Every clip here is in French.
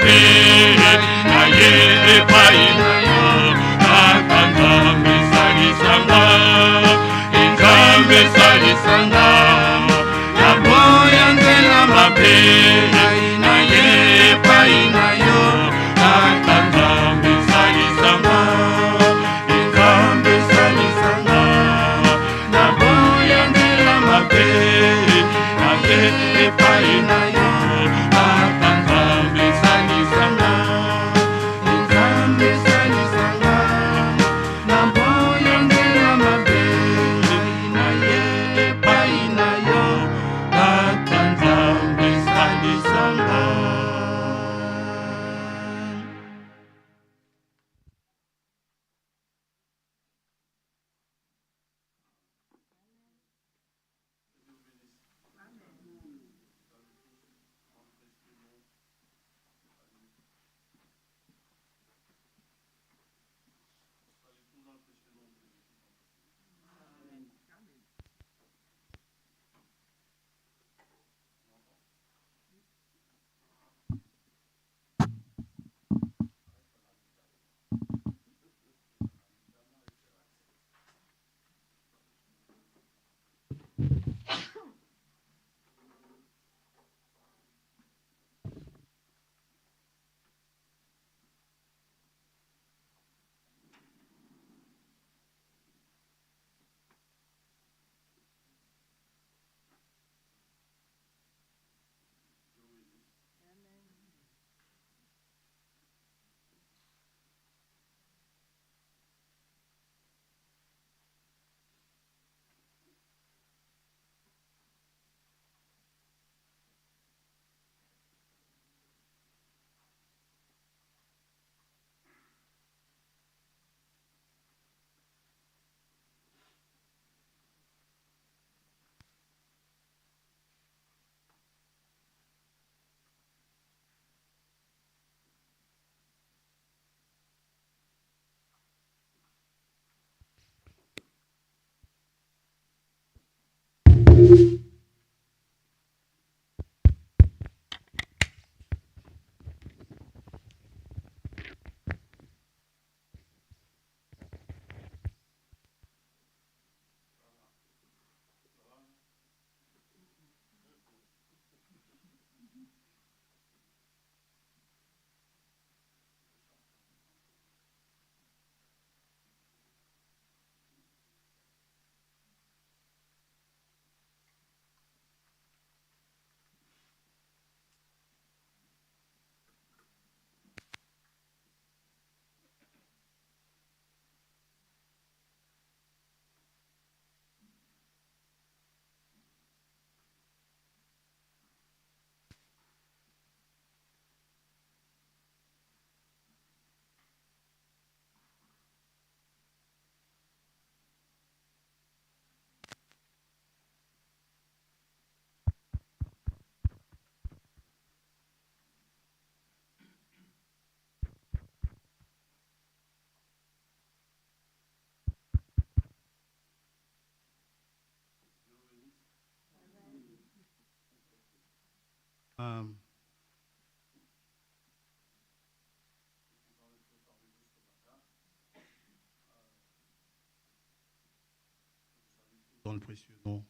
mabe na ye epai na yo kaka nzambe salisanga nzambe salisanga naboya nzela mabe na ye epai na yo kaka nzambe salisanga nzambe salisanga naboya nzela mabe na ye epai na yo kaka nzambe salisanga nzambe salisanga naboya nzela mabe na ye epai na yo kaka nzambe salisanga. Dans le précieux nom.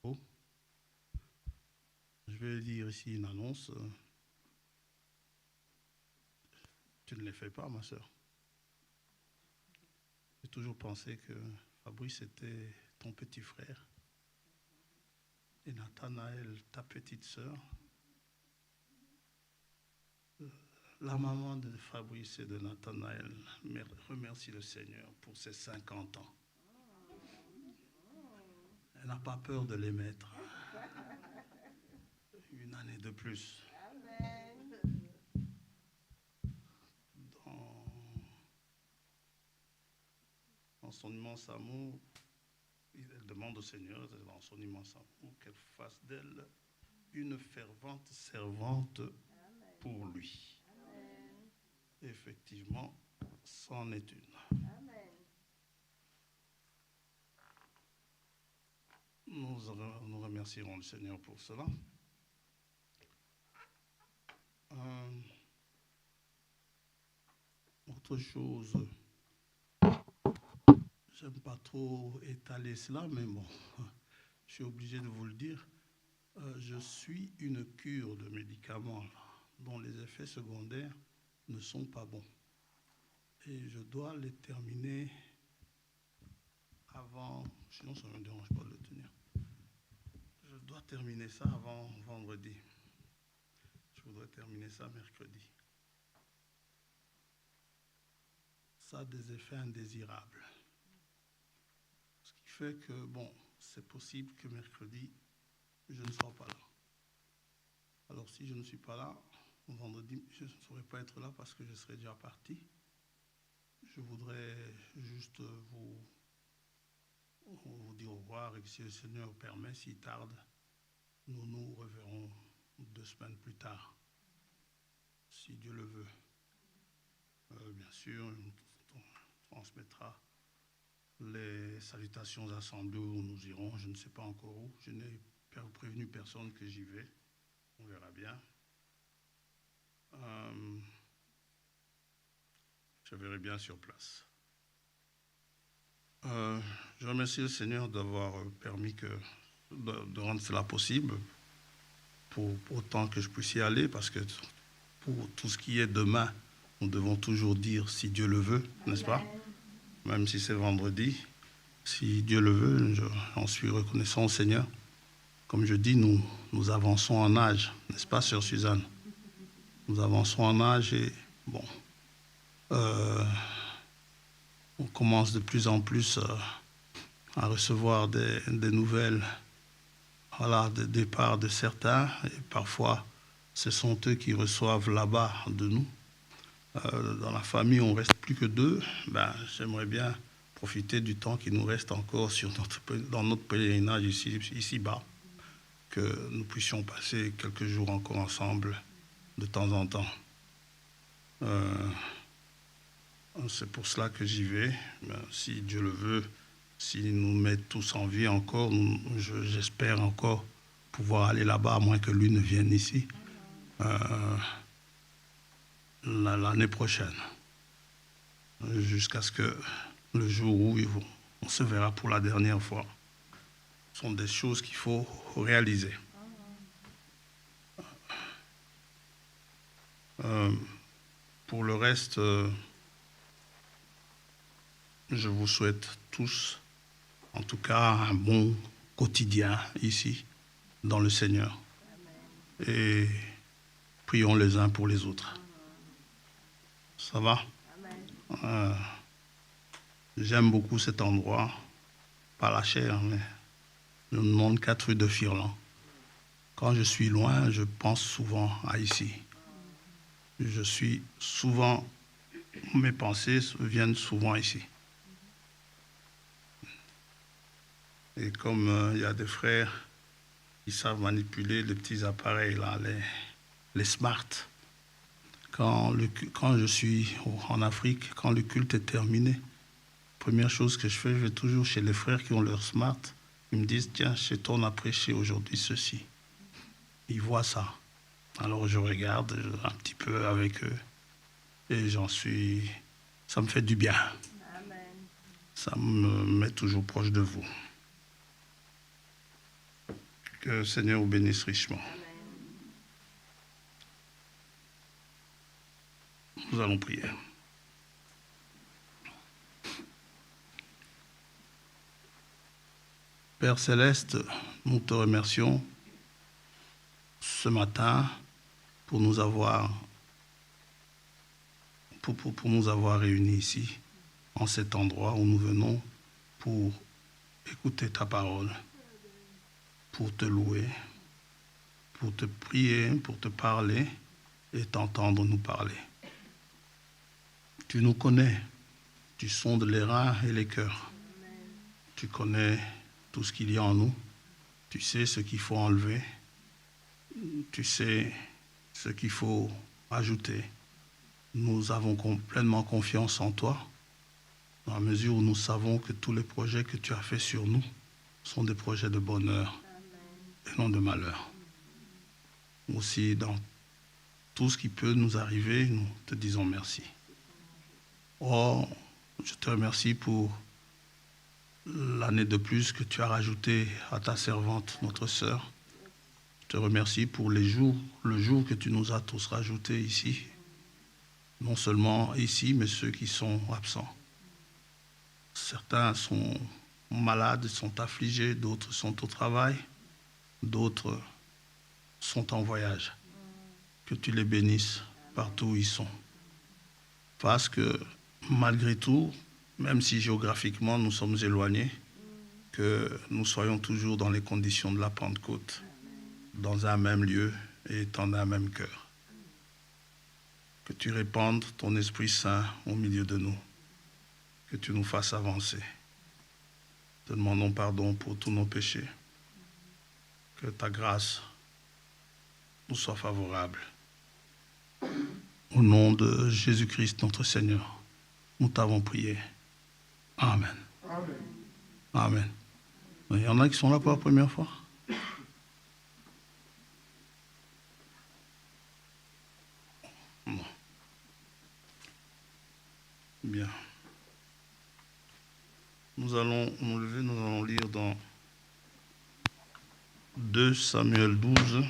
Oh. Je vais dire ici une annonce. Tu ne les fais pas, ma soeur. J'ai toujours pensé que Fabrice était ton petit frère et Nathanaël, ta petite sœur. La maman de Fabrice et de Nathanaël remercie le Seigneur pour ses 50 ans. Elle n'a pas peur de les mettre. Une année de plus. Dans son immense amour, elle demande au Seigneur, dans son immense amour, qu'elle fasse d'elle une fervente servante pour lui. Effectivement, c'en est une. Nous remercierons le Seigneur pour cela. Autre chose, j'aime pas trop étaler cela, mais bon, je suis obligé de vous le dire. Je suis une cure de médicaments dont les effets secondaires ne sont pas bons. Et je dois les terminer avant, sinon ça ne me dérange pas de le tenir. Je dois terminer ça avant vendredi. Je voudrais terminer ça mercredi. Ça a des effets indésirables. Ce qui fait que, bon, c'est possible que mercredi, je ne sois pas là. Alors si je ne suis pas là, vendredi, je ne saurais pas être là parce que je serai déjà parti. Je voudrais juste vous dire au revoir et que si le Seigneur permet, s'il tarde, nous nous reverrons 2 semaines plus tard, si Dieu le veut. Bien sûr, on transmettra les salutations assemblées où nous irons. Je ne sais pas encore où. Je n'ai prévenu personne que j'y vais. On verra bien. Je verrai bien sur place. Je remercie le Seigneur d'avoir permis de rendre cela possible pour autant que je puisse y aller, parce que pour tout ce qui est demain, nous devons toujours dire si Dieu le veut, n'est-ce pas? Même si c'est vendredi, si Dieu le veut, j'en suis reconnaissant au Seigneur. Comme je dis, nous avançons en âge, n'est-ce pas, sœur Suzanne? Nous avançons en âge et, bon, on commence de plus en plus à recevoir des nouvelles, voilà, des départs de certains, et parfois, ce sont eux qui reçoivent là-bas de nous. Dans la famille, on ne reste plus que 2. J'aimerais bien profiter du temps qui nous reste encore dans notre pèlerinage ici-bas, que nous puissions passer quelques jours encore ensemble de temps en temps. C'est pour cela que j'y vais. Si Dieu le veut, s'il nous met tous en vie encore, j'espère encore pouvoir aller là-bas, à moins que lui ne vienne ici. L'année prochaine, jusqu'à ce que le jour où on se verra pour la dernière fois. Ce sont des choses qu'il faut réaliser. Pour le reste, je vous souhaite tous, en tout cas, un bon quotidien ici, dans le Seigneur. Et prions les uns pour les autres. Ça va? J'aime beaucoup cet endroit, pas la chair, mais le 94 rue de Firlan. Quand je suis loin, je pense souvent à ici. Je suis souvent, mes pensées viennent souvent ici. Et comme il y a des frères qui savent manipuler les petits appareils là, les smart. Quand je suis en Afrique, quand le culte est terminé, première chose que je fais, je vais toujours chez les frères qui ont leur smart. Ils me disent, tiens, chez toi, on a prêché aujourd'hui ceci. Ils voient ça. Alors je regarde un petit peu avec eux et ça me fait du bien. Amen. Ça me met toujours proche de vous. Que le Seigneur vous bénisse richement. Amen. Nous allons prier. Père Céleste, nous te remercions ce matin pour nous avoir réunis ici, en cet endroit où nous venons pour écouter ta parole, pour te louer, pour te prier, pour te parler et t'entendre nous parler. Tu nous connais, tu sondes les reins et les cœurs. Tu connais tout ce qu'il y a en nous, tu sais ce qu'il faut enlever, tu sais ce qu'il faut ajouter. Nous avons pleinement confiance en toi, dans la mesure où nous savons que tous les projets que tu as faits sur nous sont des projets de bonheur et non de malheur. Aussi, dans tout ce qui peut nous arriver, nous te disons merci. Oh, je te remercie pour l'année de plus que tu as rajouté à ta servante, notre sœur. Je te remercie pour le jour que tu nous as tous rajoutés ici. Non seulement ici, mais ceux qui sont absents. Certains sont malades, sont affligés, d'autres sont au travail, d'autres sont en voyage. Que tu les bénisses partout où ils sont. Parce que malgré tout, même si géographiquement nous sommes éloignés, que nous soyons toujours dans les conditions de la Pentecôte, dans un même lieu et étant d'un même cœur. Que tu répandes ton Esprit Saint au milieu de nous, que tu nous fasses avancer. Te demandons pardon pour tous nos péchés, que ta grâce nous soit favorable. Au nom de Jésus-Christ, notre Seigneur, nous t'avons prié. Amen. Amen. Amen. Il y en a qui sont là pour la première fois? Non. Bien. Nous allons nous lever, nous allons lire dans 2 Samuel 12.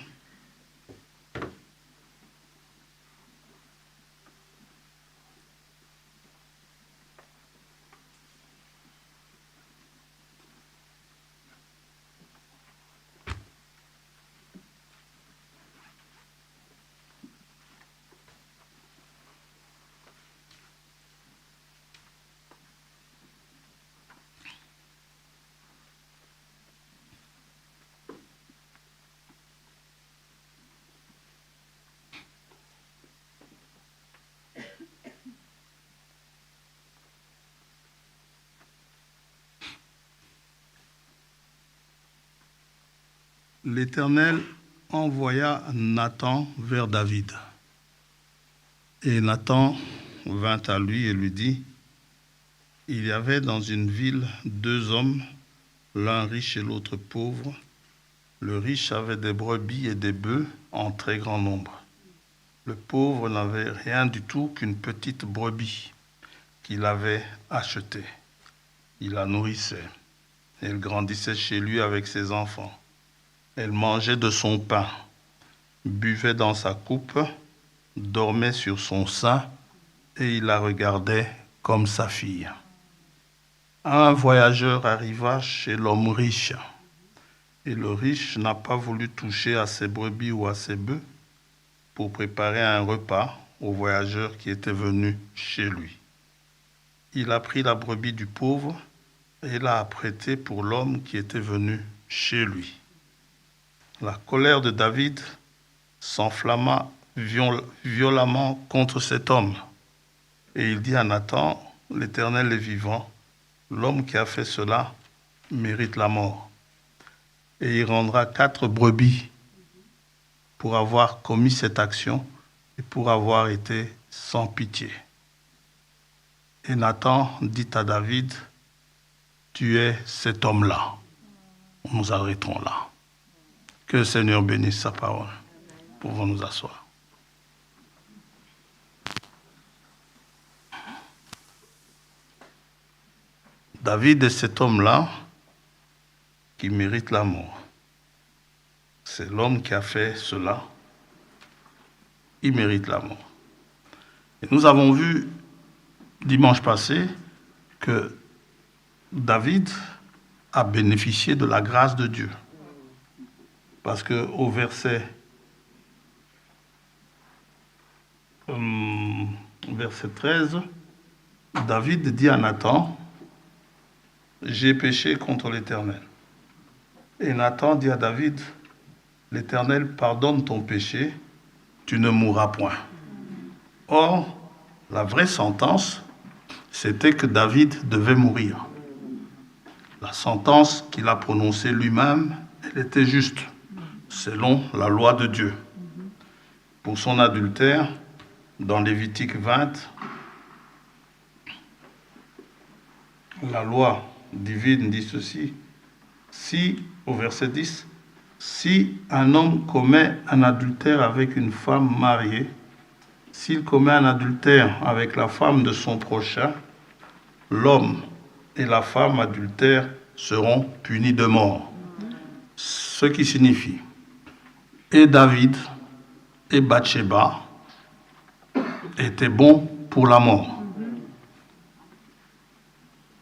L'Éternel envoya Nathan vers David. Et Nathan vint à lui et lui dit, « Il y avait dans une ville 2 hommes, l'un riche et l'autre pauvre. Le riche avait des brebis et des bœufs en très grand nombre. Le pauvre n'avait rien du tout qu'une petite brebis qu'il avait achetée. Il la nourrissait. Elle grandissait chez lui avec ses enfants. Elle mangeait de son pain, buvait dans sa coupe, dormait sur son sein, et il la regardait comme sa fille. Un voyageur arriva chez l'homme riche, et le riche n'a pas voulu toucher à ses brebis ou à ses bœufs pour préparer un repas au voyageur qui était venu chez lui. Il a pris la brebis du pauvre et l'a apprêtée pour l'homme qui était venu chez lui. La colère de David s'enflamma violemment contre cet homme. Et il dit à Nathan, « L'Éternel est vivant, l'homme qui a fait cela mérite la mort. Et il rendra 4 brebis pour avoir commis cette action et pour avoir été sans pitié. » Et Nathan dit à David, « Tu es cet homme-là. » Nous arrêtons là. Que le Seigneur bénisse sa parole. Pouvons nous asseoir. David est cet homme-là qui mérite la mort. C'est l'homme qui a fait cela. Il mérite la mort. Et nous avons vu dimanche passé que David a bénéficié de la grâce de Dieu. Parce qu'au verset 13, David dit à Nathan, « J'ai péché contre l'Éternel. » Et Nathan dit à David, « L'Éternel pardonne ton péché, tu ne mourras point. » Or, la vraie sentence, c'était que David devait mourir. La sentence qu'il a prononcée lui-même, elle était juste, selon la loi de Dieu. Pour son adultère, dans Lévitique 20, la loi divine dit ceci, « au verset 10, si un homme commet un adultère avec une femme mariée, s'il commet un adultère avec la femme de son prochain, l'homme et la femme adultère seront punis de mort. Ce qui signifie, et David et Bathsheba étaient bons pour la mort.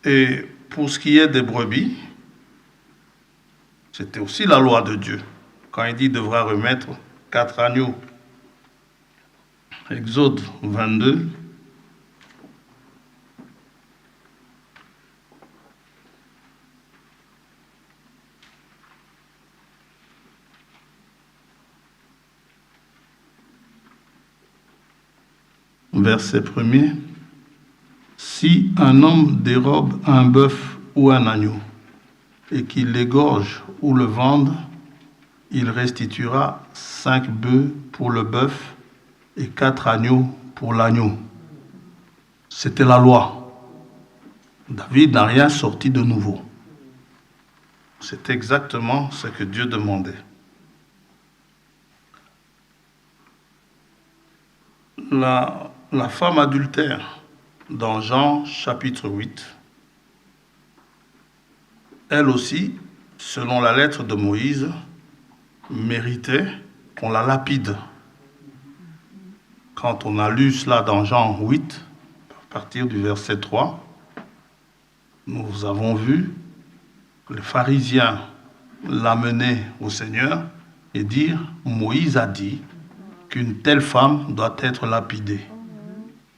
Et pour ce qui est des brebis, c'était aussi la loi de Dieu. Quand il dit qu'il devra remettre 4 agneaux. Exode 22. Verset 1er. Si un homme dérobe un bœuf ou un agneau, et qu'il l'égorge ou le vende, il restituera 5 bœufs pour le bœuf et 4 agneaux pour l'agneau. C'était la loi. David n'a rien sorti de nouveau. C'est exactement ce que Dieu demandait. La femme adultère, dans Jean chapitre 8, elle aussi, selon la lettre de Moïse, méritait qu'on la lapide. Quand on a lu cela dans Jean 8, à partir du verset 3, nous avons vu les pharisiens l'amener au Seigneur et dire, Moïse a dit qu'une telle femme doit être lapidée.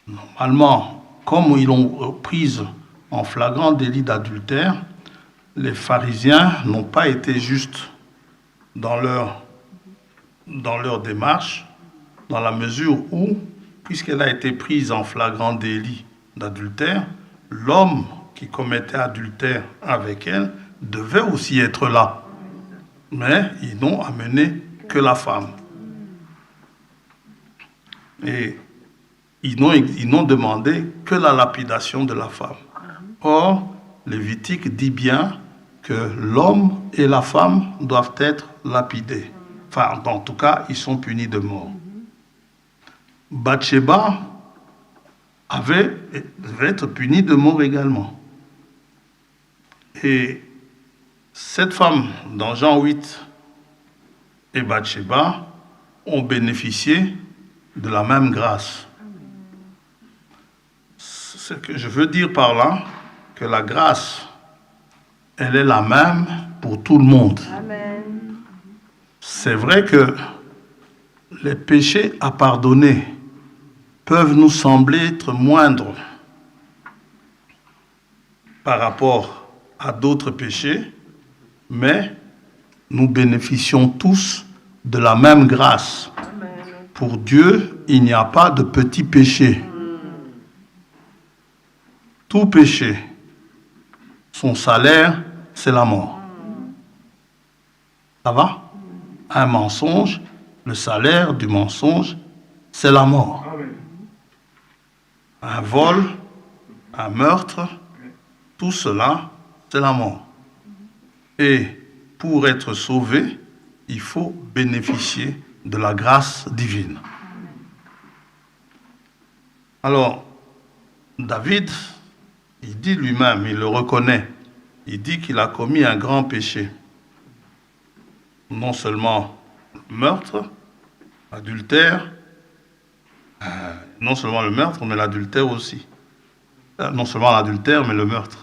Normalement, comme ils l'ont prise en flagrant délit d'adultère, les pharisiens n'ont pas été justes dans leur démarche, dans la mesure où, puisqu'elle a été prise en flagrant délit d'adultère, l'homme qui commettait adultère avec elle devait aussi être là. Mais ils n'ont amené que la femme. Et ils n'ont demandé que la lapidation de la femme. Or, Lévitique dit bien que l'homme et la femme doivent être lapidés. Enfin, en tout cas, ils sont punis de mort. Bathsheba devait être punie de mort également. Et cette femme, dans Jean 8, et Bathsheba ont bénéficié de la même grâce. Ce que je veux dire par là, que la grâce, elle est la même pour tout le monde. Amen. C'est vrai que les péchés à pardonner peuvent nous sembler être moindres par rapport à d'autres péchés, mais nous bénéficions tous de la même grâce. Amen. Pour Dieu, il n'y a pas de petits péchés. Tout péché, son salaire, c'est la mort. Ça va? Un mensonge, le salaire du mensonge, c'est la mort. Un vol, un meurtre, tout cela, c'est la mort. Et pour être sauvé, il faut bénéficier de la grâce divine. Alors, David, il dit lui-même, il le reconnaît, il dit qu'il a commis un grand péché. Non seulement meurtre, adultère, non seulement le meurtre, mais l'adultère aussi. Non seulement l'adultère, mais le meurtre.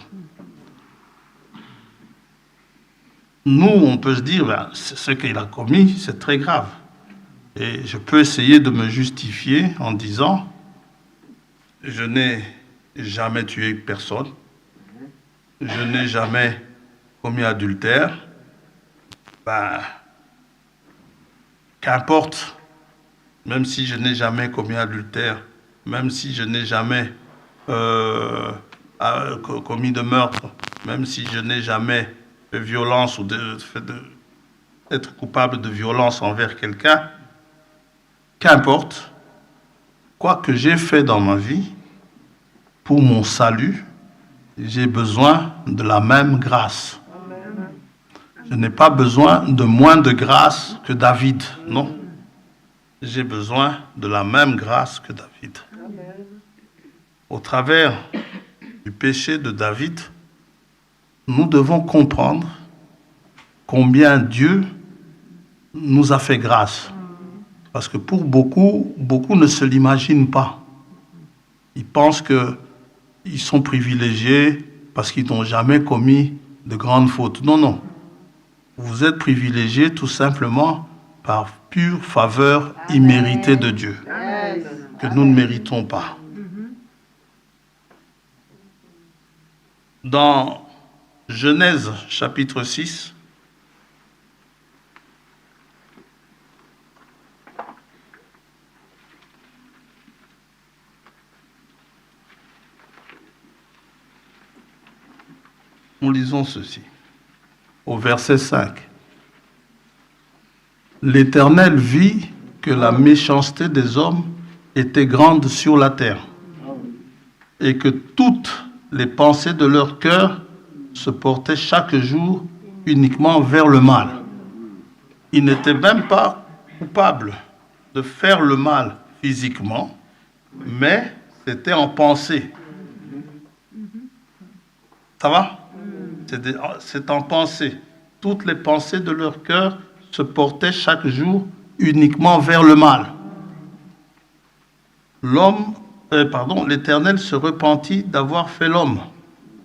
Nous, on peut se dire, ce qu'il a commis, c'est très grave. Et je peux essayer de me justifier en disant, je n'ai jamais tué personne, je n'ai jamais commis adultère, qu'importe, même si je n'ai jamais commis adultère, même si je n'ai jamais commis de meurtre, même si je n'ai jamais fait violence ou être coupable de violence envers quelqu'un, qu'importe, quoi que j'ai fait dans ma vie, pour mon salut, j'ai besoin de la même grâce. Amen. Je n'ai pas besoin de moins de grâce que David, non. J'ai besoin de la même grâce que David. Au travers du péché de David, nous devons comprendre combien Dieu nous a fait grâce. Parce que pour beaucoup ne se l'imaginent pas. Ils pensent qu'ils sont privilégiés parce qu'ils n'ont jamais commis de grandes fautes. Non, non. Vous êtes privilégiés tout simplement par pure faveur imméritée de Dieu, que nous ne méritons pas. Dans Genèse chapitre 6, nous lisons ceci, au verset 5. L'Éternel vit que la méchanceté des hommes était grande sur la terre et que toutes les pensées de leur cœur se portaient chaque jour uniquement vers le mal. Ils n'étaient même pas coupables de faire le mal physiquement, mais c'était en pensée. Ça va? C'est en pensée. Toutes les pensées de leur cœur se portaient chaque jour uniquement vers le mal. L'Éternel se repentit d'avoir fait l'homme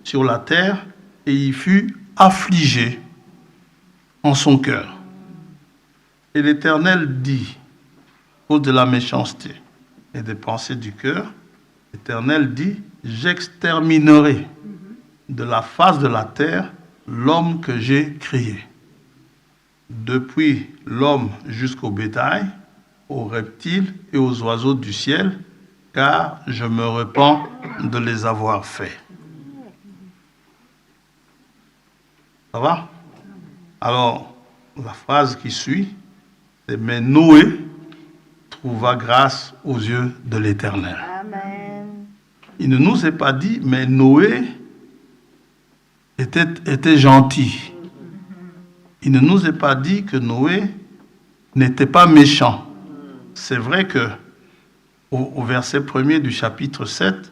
sur la terre et il fut affligé en son cœur. Et l'Éternel dit, à cause de la méchanceté et des pensées du cœur, l'Éternel dit, j'exterminerai de la face de la terre l'homme que j'ai créé. Depuis l'homme jusqu'au bétail, aux reptiles et aux oiseaux du ciel, car je me repens de les avoir faits. Ça va? Alors, la phrase qui suit, c'est « Mais Noé trouva grâce aux yeux de l'Éternel. » Il ne nous est pas dit « Mais Noé était gentil. » Il ne nous est pas dit que Noé n'était pas méchant. C'est vrai que au verset 1er du chapitre 7,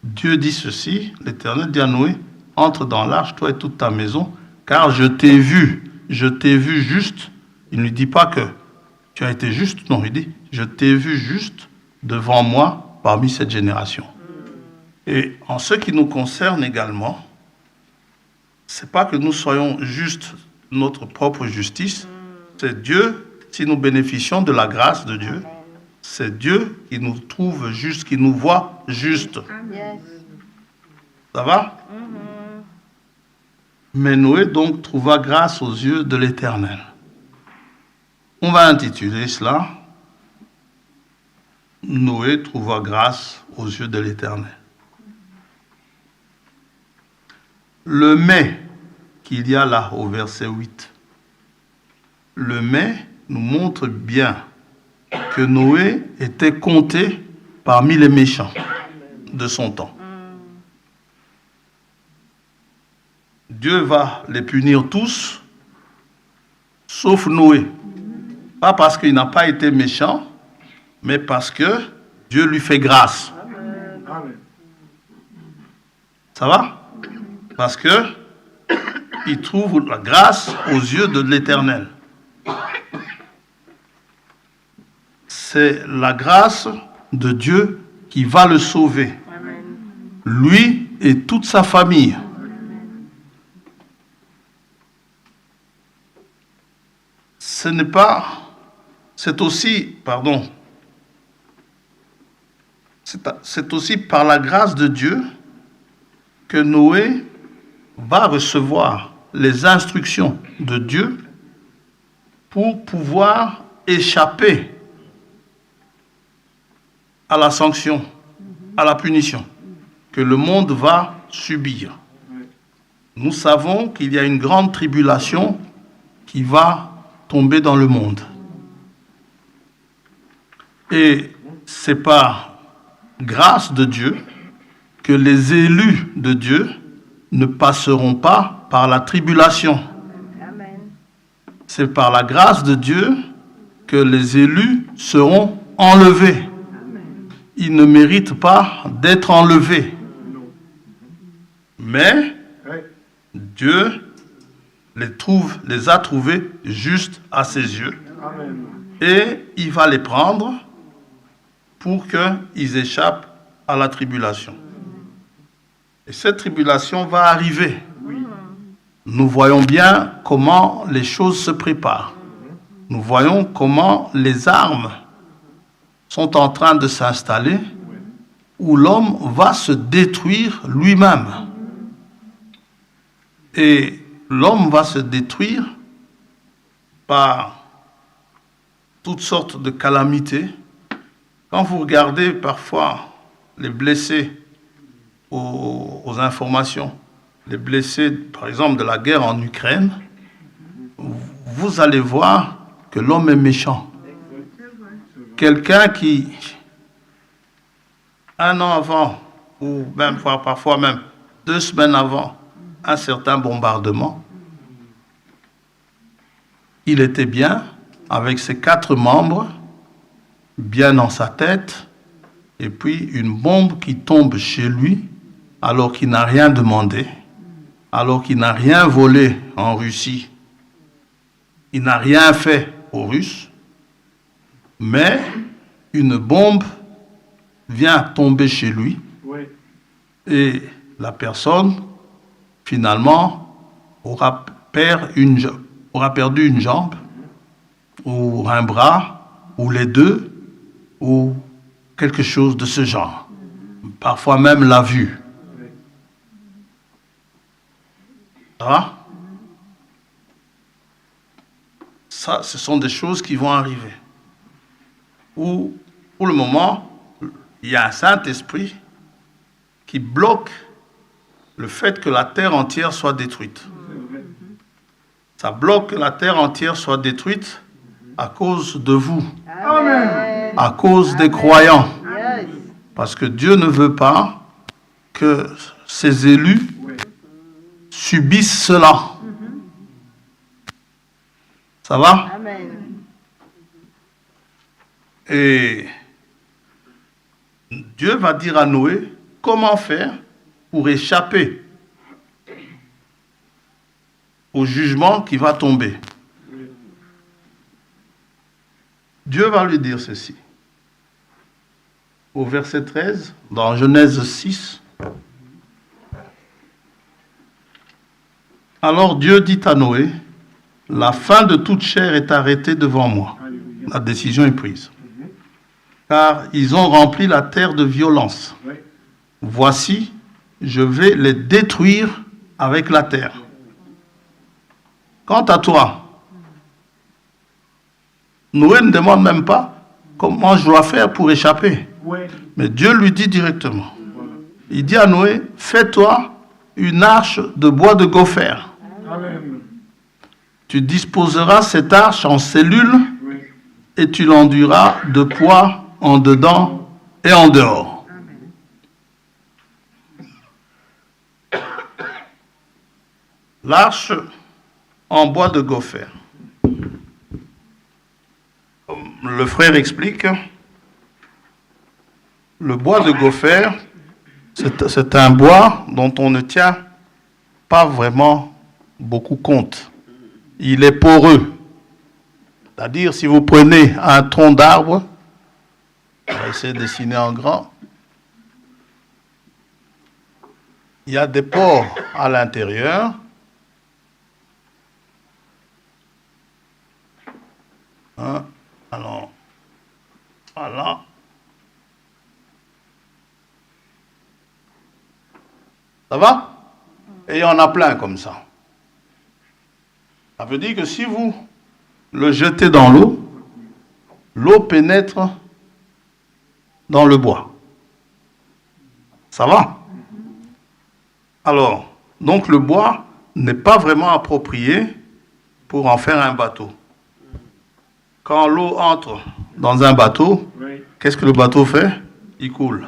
Dieu dit ceci, l'Éternel dit à Noé, « Entre dans l'arche, toi et toute ta maison, car je t'ai vu juste. » Il ne lui dit pas que tu as été juste, non, il dit, « Je t'ai vu juste devant moi parmi cette génération. » Et en ce qui nous concerne également, c'est pas que nous soyons justes notre propre justice, c'est Dieu, si nous bénéficions de la grâce de Dieu, c'est Dieu qui nous trouve juste, qui nous voit juste. Ça va? Mais Noé donc trouva grâce aux yeux de l'Éternel. On va intituler cela « Noé trouva grâce aux yeux de l'Éternel ». Le « mais » qu'il y a là au verset 8, le « mais » nous montre bien que Noé était compté parmi les méchants de son temps. Dieu va les punir tous, sauf Noé. Pas parce qu'il n'a pas été méchant, mais parce que Dieu lui fait grâce. Ça va? Parce que il trouve la grâce aux yeux de l'Éternel. C'est la grâce de Dieu qui va le sauver. Lui et toute sa famille. C'est aussi par la grâce de Dieu que Noé va recevoir les instructions de Dieu pour pouvoir échapper à la sanction, à la punition que le monde va subir. Nous savons qu'il y a une grande tribulation qui va tomber dans le monde. Et c'est par grâce de Dieu que les élus de Dieu ne passeront pas par la tribulation. c'est par la grâce de Dieu que les élus seront enlevés. Ils ne méritent pas d'être enlevés. Mais Dieu les a trouvés justes à ses yeux. Et il va les prendre pour qu'ils échappent à la tribulation. Et cette tribulation va arriver. Nous voyons bien comment les choses se préparent. Nous voyons comment les armes sont en train de s'installer, où l'homme va se détruire lui-même. Et l'homme va se détruire par toutes sortes de calamités. Quand vous regardez parfois les blessés aux informations, les blessés, par exemple, de la guerre en Ukraine, vous allez voir que l'homme est méchant. Quelqu'un qui, un an avant, ou même parfois même 2 semaines avant un certain bombardement, il était bien, avec ses 4 membres, bien dans sa tête, et puis une bombe qui tombe chez lui, alors qu'il n'a rien demandé, alors qu'il n'a rien volé en Russie, il n'a rien fait aux Russes, mais une bombe vient tomber chez lui, et la personne, finalement, aura perdu une jambe, ou un bras, ou les deux, ou quelque chose de ce genre. Parfois même la vue. Ça, ce sont des choses qui vont arriver. Où, pour le moment, il y a un Saint-Esprit qui bloque le fait que la terre entière soit détruite. Ça bloque que la terre entière soit détruite à cause de vous, Amen. À cause des croyants. Yes. Parce que Dieu ne veut pas que ses élus subissent cela. Ça va? Amen. Et Dieu va dire à Noé comment faire pour échapper au jugement qui va tomber. Dieu va lui dire ceci. Au verset 13, dans Genèse 6. Alors Dieu dit à Noé, la fin de toute chair est arrêtée devant moi. La décision est prise. Car ils ont rempli la terre de violence. Voici, je vais les détruire avec la terre. Quant à toi, Noé ne demande même pas comment je dois faire pour échapper. Mais Dieu lui dit directement. Il dit à Noé, fais-toi une arche de bois de gopher. Amen. Tu disposeras cette arche en cellules et tu l'enduiras de poids en dedans et en dehors. L'arche en bois de gopher. Le frère explique, le bois de gopher, c'est un bois dont on ne tient pas vraiment beaucoup compte. Il est poreux. C'est-à-dire, si vous prenez un tronc d'arbre, on va essayer de dessiner en grand, il y a des pores à l'intérieur. Alors, voilà. Ça va? Et il y en a plein comme ça. Ça veut dire que si vous le jetez dans l'eau, l'eau pénètre dans le bois. Ça va? Alors, donc le bois n'est pas vraiment approprié pour en faire un bateau. Quand l'eau entre dans un bateau, qu'est-ce que le bateau fait? Il coule.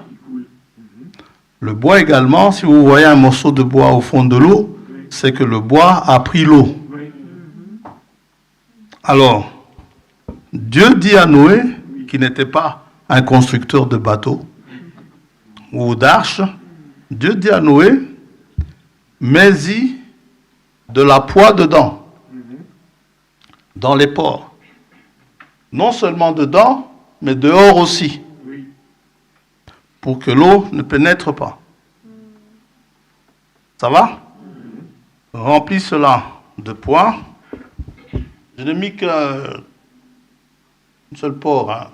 Le bois également, si vous voyez un morceau de bois au fond de l'eau, c'est que le bois a pris l'eau. Alors, Dieu dit à Noé, qui n'était pas un constructeur de bateaux ou d'arches, Dieu dit à Noé, mets-y de la poix dedans, dans les ports. Non seulement dedans, mais dehors aussi, pour que l'eau ne pénètre pas. Ça va? Remplis cela de poix. Je n'ai mis qu'une seule port. Hein.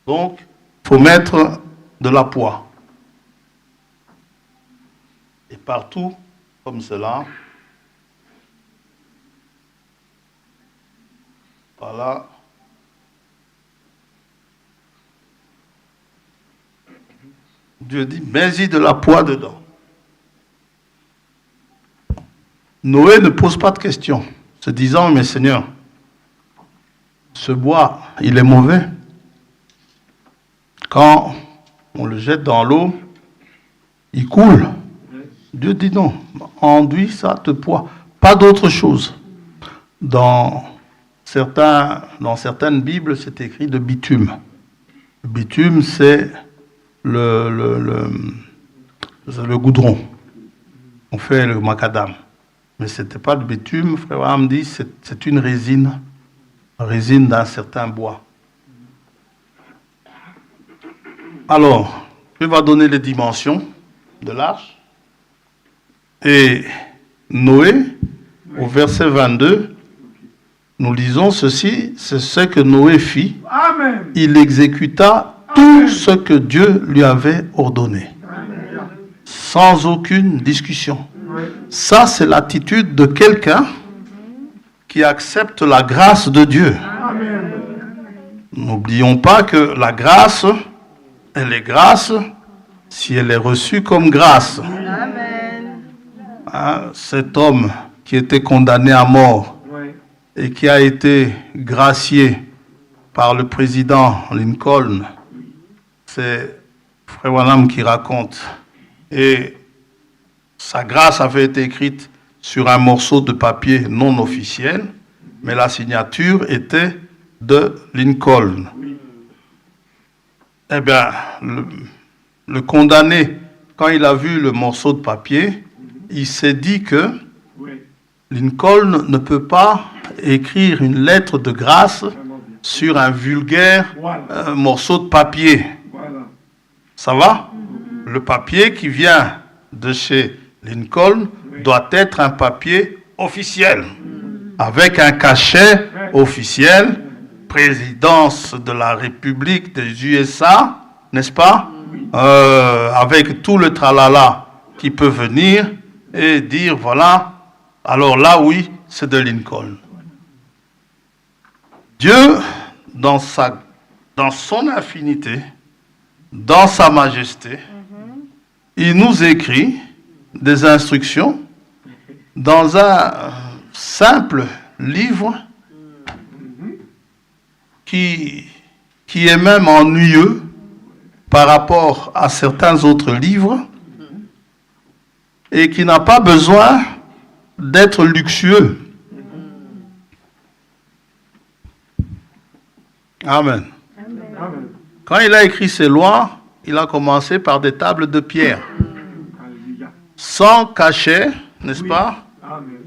Donc, il faut mettre de la poix. Et partout, comme cela. Voilà. Dieu dit, mets-y de la poix dedans. Noé ne pose pas de questions, se disant, mais Seigneur, ce bois, il est mauvais. Quand on le jette dans l'eau, il coule. Dieu dit non, enduis ça de poix. Pas d'autre chose. Dans certaines Bibles, c'est écrit de bitume. Le bitume, c'est le goudron. On fait le macadam. Mais ce n'était pas de bitume. Frère Abraham dit c'est une résine d'un certain bois. Alors, Dieu va donner les dimensions de l'arche. Et Noé, au verset 22, nous lisons ceci, c'est ce que Noé fit. Amen. Il exécuta tout ce que Dieu lui avait ordonné. Amen. Sans aucune discussion. Ça, c'est l'attitude de quelqu'un qui accepte la grâce de Dieu. Amen. N'oublions pas que la grâce, elle est grâce si elle est reçue comme grâce. Amen. Hein, cet homme qui était condamné à mort et qui a été gracié par le président Lincoln, c'est Frère Branham qui raconte. Et sa grâce avait été écrite sur un morceau de papier non officiel, mais la signature était de Lincoln. Eh bien, le condamné, quand il a vu le morceau de papier, il s'est dit que Lincoln ne peut pas écrire une lettre de grâce sur un vulgaire morceau de papier. Ça va? Le papier qui vient de chez Lincoln doit être un papier officiel, avec un cachet officiel, présidence de la République des USA, n'est-ce pas? Avec tout le tralala qui peut venir et dire, voilà, alors là, oui, c'est de Lincoln. Dieu, dans son infinité, dans sa majesté, il nous écrit des instructions dans un simple livre qui est même ennuyeux par rapport à certains autres livres et qui n'a pas besoin d'être luxueux. Amen. Amen. Quand il a écrit ces lois, il a commencé par des tables de pierre, sans cachet, n'est-ce pas? Amen.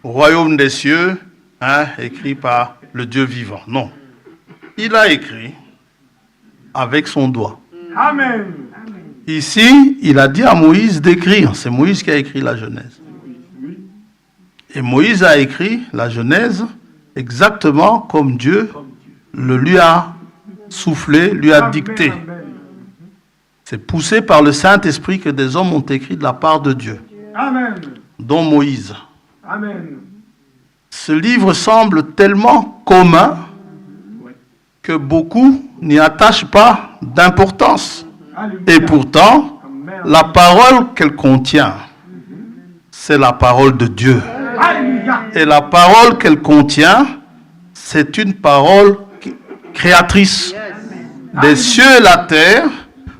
Royaume des cieux, hein, écrit par le Dieu vivant. Non. Il a écrit avec son doigt. Amen. Ici, il a dit à Moïse d'écrire. C'est Moïse qui a écrit la Genèse. Et Moïse a écrit la Genèse exactement comme Dieu le lui a soufflé, lui a dicté. C'est poussé par le Saint-Esprit que des hommes ont écrit de la part de Dieu, Amen. dont Moïse. Amen. Ce livre semble tellement commun que beaucoup n'y attachent pas d'importance. Et pourtant, la parole qu'elle contient, c'est la parole de Dieu. Et la parole qu'elle contient, c'est une parole créatrice. Les cieux et la terre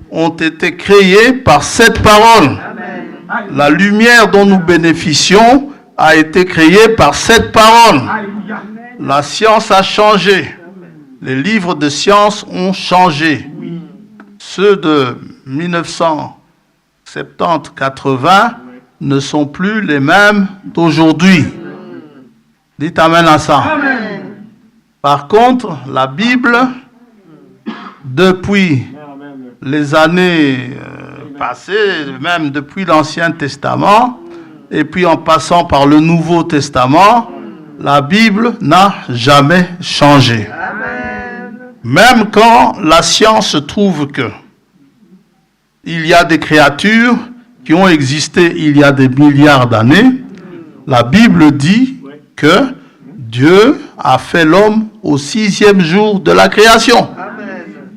ont été créés par cette parole. La lumière dont nous bénéficions a été créé par cette parole. Alléluia. La science a changé. Les livres de science ont changé. Ceux de 1970-80 ne sont plus les mêmes d'aujourd'hui. Dites amen à ça. Amen. Par contre, la Bible, depuis Amen. les années passées, même depuis l'Ancien Testament, et puis en passant par le Nouveau Testament, la Bible n'a jamais changé. Même quand la science trouve que il y a des créatures qui ont existé il y a des milliards d'années, la Bible dit que Dieu a fait l'homme au 6e jour de la création.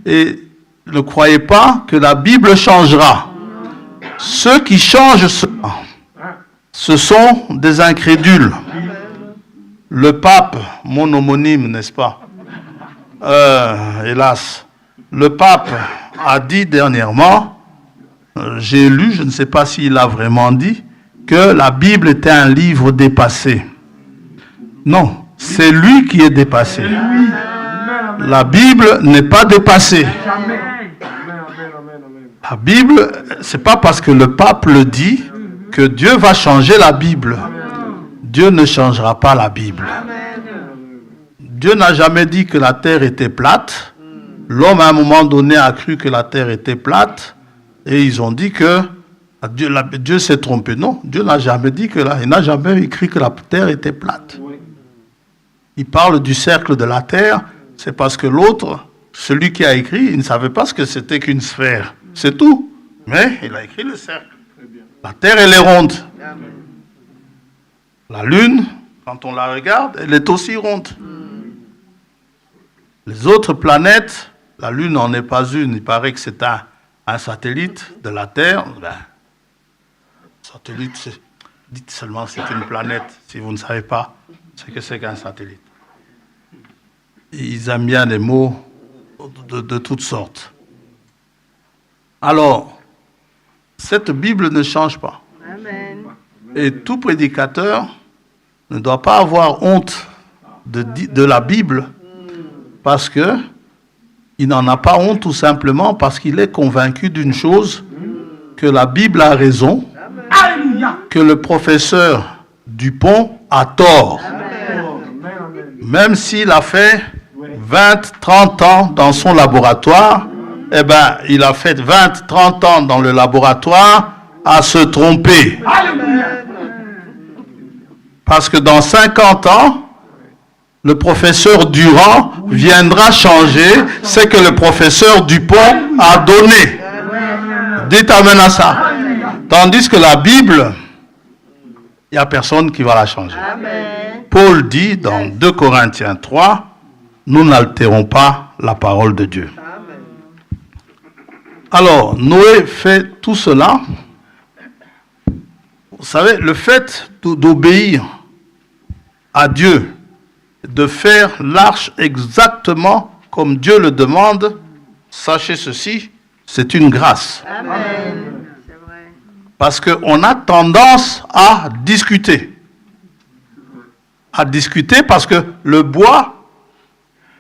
Et ne croyez pas que la Bible changera. Ceux qui changent cela, ce sont des incrédules. Le pape, mon homonyme, n'est-ce pas? Hélas, le pape a dit dernièrement, j'ai lu, je ne sais pas s'il a vraiment dit, que la Bible était un livre dépassé. Non, c'est lui qui est dépassé. La Bible n'est pas dépassée. Jamais. Amen, amen, amen. La Bible, c'est pas parce que le pape le dit que Dieu va changer la Bible. Dieu ne changera pas la Bible. Dieu n'a jamais dit que la terre était plate. L'homme, à un moment donné, a cru que la terre était plate. Et ils ont dit que Dieu s'est trompé. Non, Dieu n'a jamais dit que il n'a jamais écrit que la terre était plate. Il parle du cercle de la terre. C'est parce que l'autre, celui qui a écrit, il ne savait pas ce que c'était qu'une sphère. C'est tout. Mais il a écrit le cercle. La terre, elle est ronde. La lune, quand on la regarde, elle est aussi ronde. Les autres planètes, la lune n'en est pas une. Il paraît que c'est un satellite de la Terre. Satellite, dites seulement que c'est une planète. Si vous ne savez pas ce que c'est qu'un satellite. Ils aiment bien les mots de toutes sortes. Alors, cette Bible ne change pas. Amen. Et tout prédicateur ne doit pas avoir honte de la Bible parce que il n'en a pas honte tout simplement parce qu'il est convaincu d'une chose, que la Bible a raison, Alléluia. que le professeur Dupont a tort. Même s'il a fait 20, 30 ans dans son laboratoire, eh ben, il a fait 20, 30 ans dans le laboratoire à se tromper. Alléluia. Parce que dans 50 ans, le professeur Durand viendra changer ce que le professeur Dupont a donné. Dites amen à ça. Tandis que la Bible, il n'y a personne qui va la changer. Amen. Paul dit dans 2 Corinthiens 3, nous n'altérons pas la parole de Dieu. Alors, Noé fait tout cela. Vous savez, le fait d'obéir à Dieu, de faire l'arche exactement comme Dieu le demande, sachez ceci, c'est une grâce. Amen. C'est vrai. Parce qu'on a tendance à discuter. À discuter parce que le bois,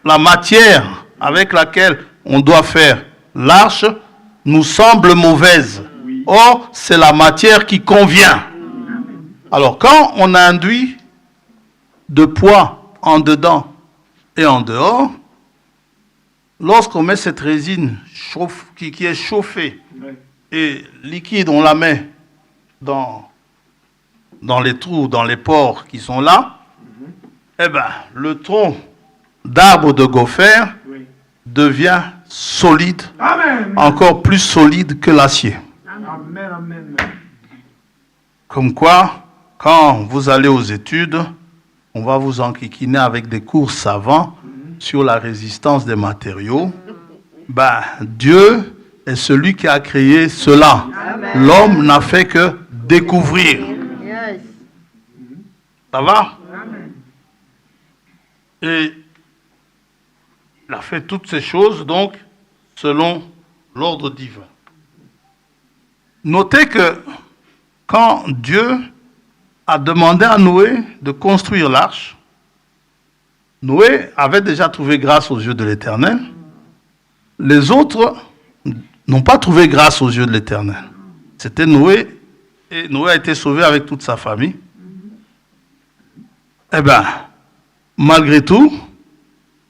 la matière avec laquelle on doit faire l'arche, nous semble mauvaise. Or, c'est la matière qui convient. Alors, quand on induit de poids en dedans et en dehors, lorsqu'on met cette résine qui est chauffée et liquide, on la met dans les trous, dans les pores qui sont là, eh bien, le tronc d'arbre de gopher devient solide, Amen. encore plus solide que l'acier. Amen, amen. Comme quoi, quand vous allez aux études, on va vous enquiquiner avec des cours savants sur la résistance des matériaux. Ben, Dieu est celui qui a créé cela. L'homme n'a fait que découvrir. Yes. Ça va? Et il a fait toutes ces choses, donc, selon l'ordre divin. Notez que quand Dieu a demandé à Noé de construire l'arche. Noé avait déjà trouvé grâce aux yeux de l'Éternel. Les autres n'ont pas trouvé grâce aux yeux de l'Éternel. C'était Noé, et Noé a été sauvé avec toute sa famille. Eh bien, malgré tout,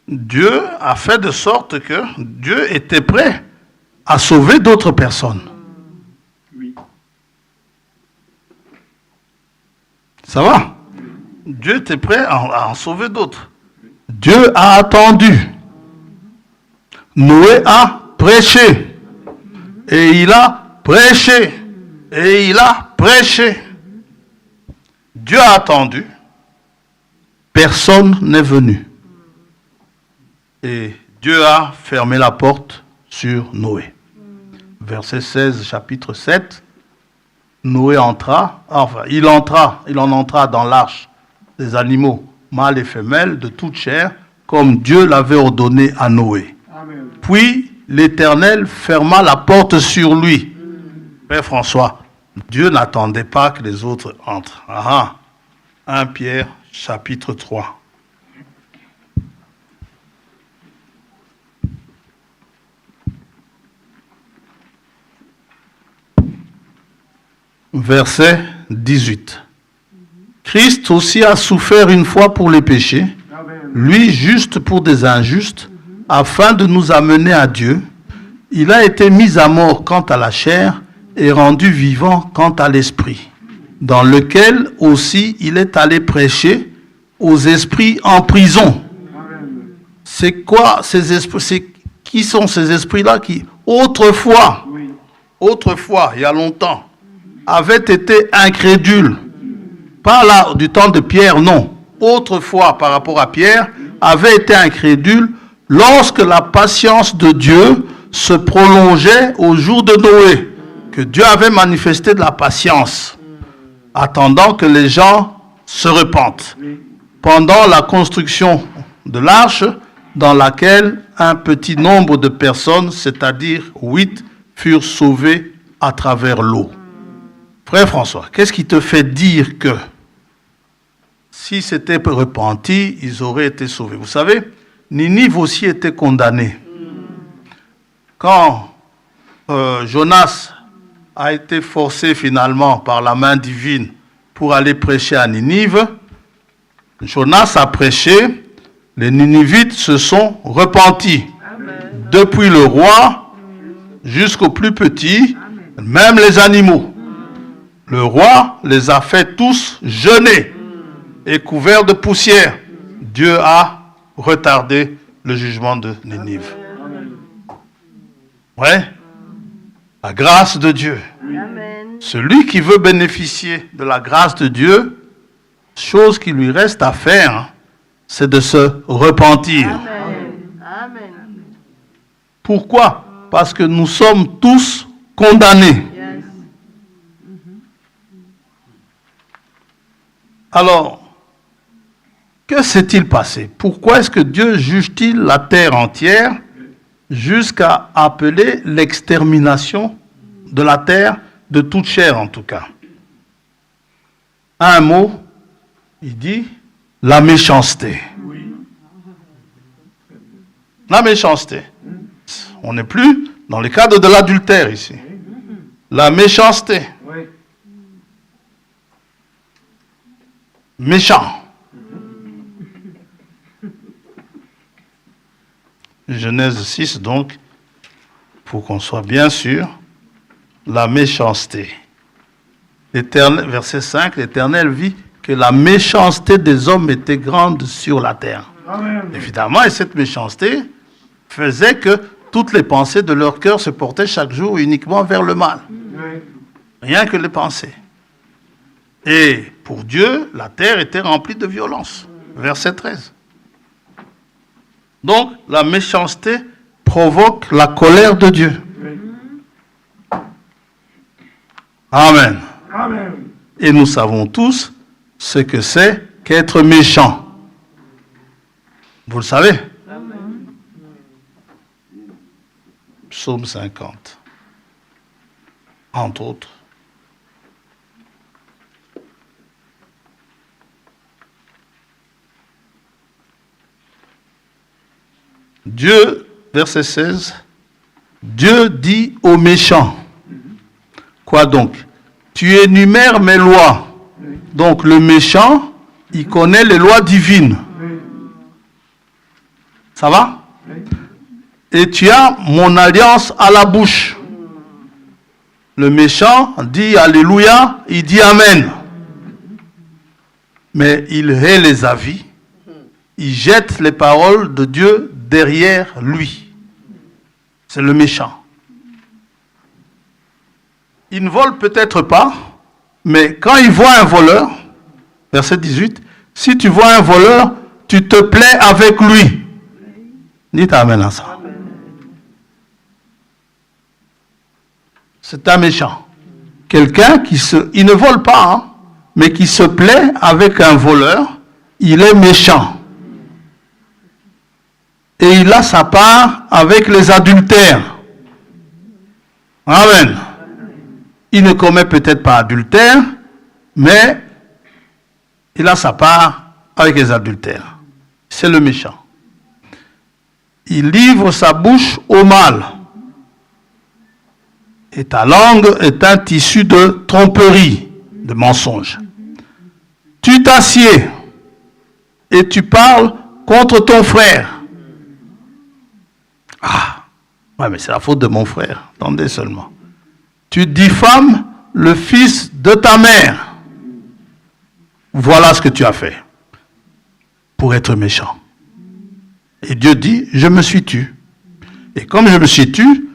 Dieu a fait de sorte que Dieu était prêt à sauver d'autres personnes. Oui. Ça va? Dieu était prêt à en sauver d'autres. Dieu a attendu. Noé a prêché. Et il a prêché. Et il a prêché. Dieu a attendu. Personne n'est venu. Et Dieu a fermé la porte sur Noé. Verset 16, chapitre 7. Noé entra, il en entra dans l'arche des animaux mâles et femelles de toute chair, comme Dieu l'avait ordonné à Noé. Amen. Puis l'Éternel ferma la porte sur lui. Père François, Dieu n'attendait pas que les autres entrent. 1 Pierre, chapitre 3. Verset 18. Christ aussi a souffert une fois pour les péchés, Amen. lui juste pour des injustes, afin de nous amener à Dieu. Il a été mis à mort quant à la chair et rendu vivant quant à l'esprit, dans lequel aussi il est allé prêcher aux esprits en prison. Amen. C'est quoi ces esprits? Qui sont ces esprits-là qui, autrefois, Oui. il y a longtemps, avaient été incrédules? Pas là du temps de Pierre, non. Autrefois, par rapport à Pierre, avaient été incrédules lorsque la patience de Dieu se prolongeait au jour de Noé, que Dieu avait manifesté de la patience, attendant que les gens se repentent. Pendant la construction de l'arche, dans laquelle un petit nombre de personnes, c'est-à-dire 8, furent sauvées à travers l'eau. Frère François, qu'est-ce qui te fait dire que si c'était repenti, ils auraient été sauvés? Vous savez, Ninive aussi était condamné. Quand Jonas a été forcé finalement par la main divine pour aller prêcher à Ninive, Jonas a prêché, les Ninivites se sont repentis. Amen. Depuis le roi jusqu'au plus petit, même les animaux. Le roi les a fait tous jeûner et couverts de poussière. Dieu a retardé le jugement de Ninive. Ouais. La grâce de Dieu. Amen. Celui qui veut bénéficier de la grâce de Dieu, chose qui lui reste à faire, c'est de se repentir. Amen. Amen. Pourquoi? Parce que nous sommes tous condamnés. Yes. Alors, que s'est-il passé? Pourquoi est-ce que Dieu juge-t-il la terre entière jusqu'à appeler l'extermination de la terre, de toute chair en tout cas? Un mot, il dit la méchanceté. La méchanceté. On n'est plus dans le cadre de l'adultère ici. La méchanceté. Oui. Méchant. Genèse 6, donc, pour qu'on soit bien sûr, la méchanceté. Verset 5, l'Éternel vit que la méchanceté des hommes était grande sur la terre. Amen. Évidemment, et cette méchanceté faisait que toutes les pensées de leur cœur se portaient chaque jour uniquement vers le mal. Oui. Rien que les pensées. Et pour Dieu, la terre était remplie de violence. Verset 13. Donc, la méchanceté provoque la colère de Dieu. Oui. Amen. Amen. Et nous savons tous ce que c'est qu'être méchant. Vous le savez? Psaume 50. Entre autres. Dieu, verset 16, Dieu dit aux méchants, quoi donc? Tu énumères mes lois. Donc le méchant, il connaît les lois divines. Ça va? Et tu as mon alliance à la bouche. Le méchant dit Alléluia, il dit Amen. Mais il hait les avis. Il jette les paroles de Dieu derrière lui. C'est le méchant. Il ne vole peut-être pas, mais quand il voit un voleur, verset 18, si tu vois un voleur, tu te plais avec lui. Dites Amen à ça. C'est un méchant. Quelqu'un il ne vole pas, hein, mais qui se plaît avec un voleur, il est méchant. Et il a sa part avec les adultères. Amen. Il ne commet peut-être pas adultère, mais il a sa part avec les adultères. C'est le méchant. Il livre sa bouche au mal. Et ta langue est un tissu de tromperie, de mensonge. Tu t'assieds et tu parles contre ton frère. Ah, ouais, mais c'est la faute de mon frère. Attendez seulement. Tu diffames le fils de ta mère. Voilà ce que tu as fait pour être méchant. Et Dieu dit, je me suis tu. Et comme je me suis tu,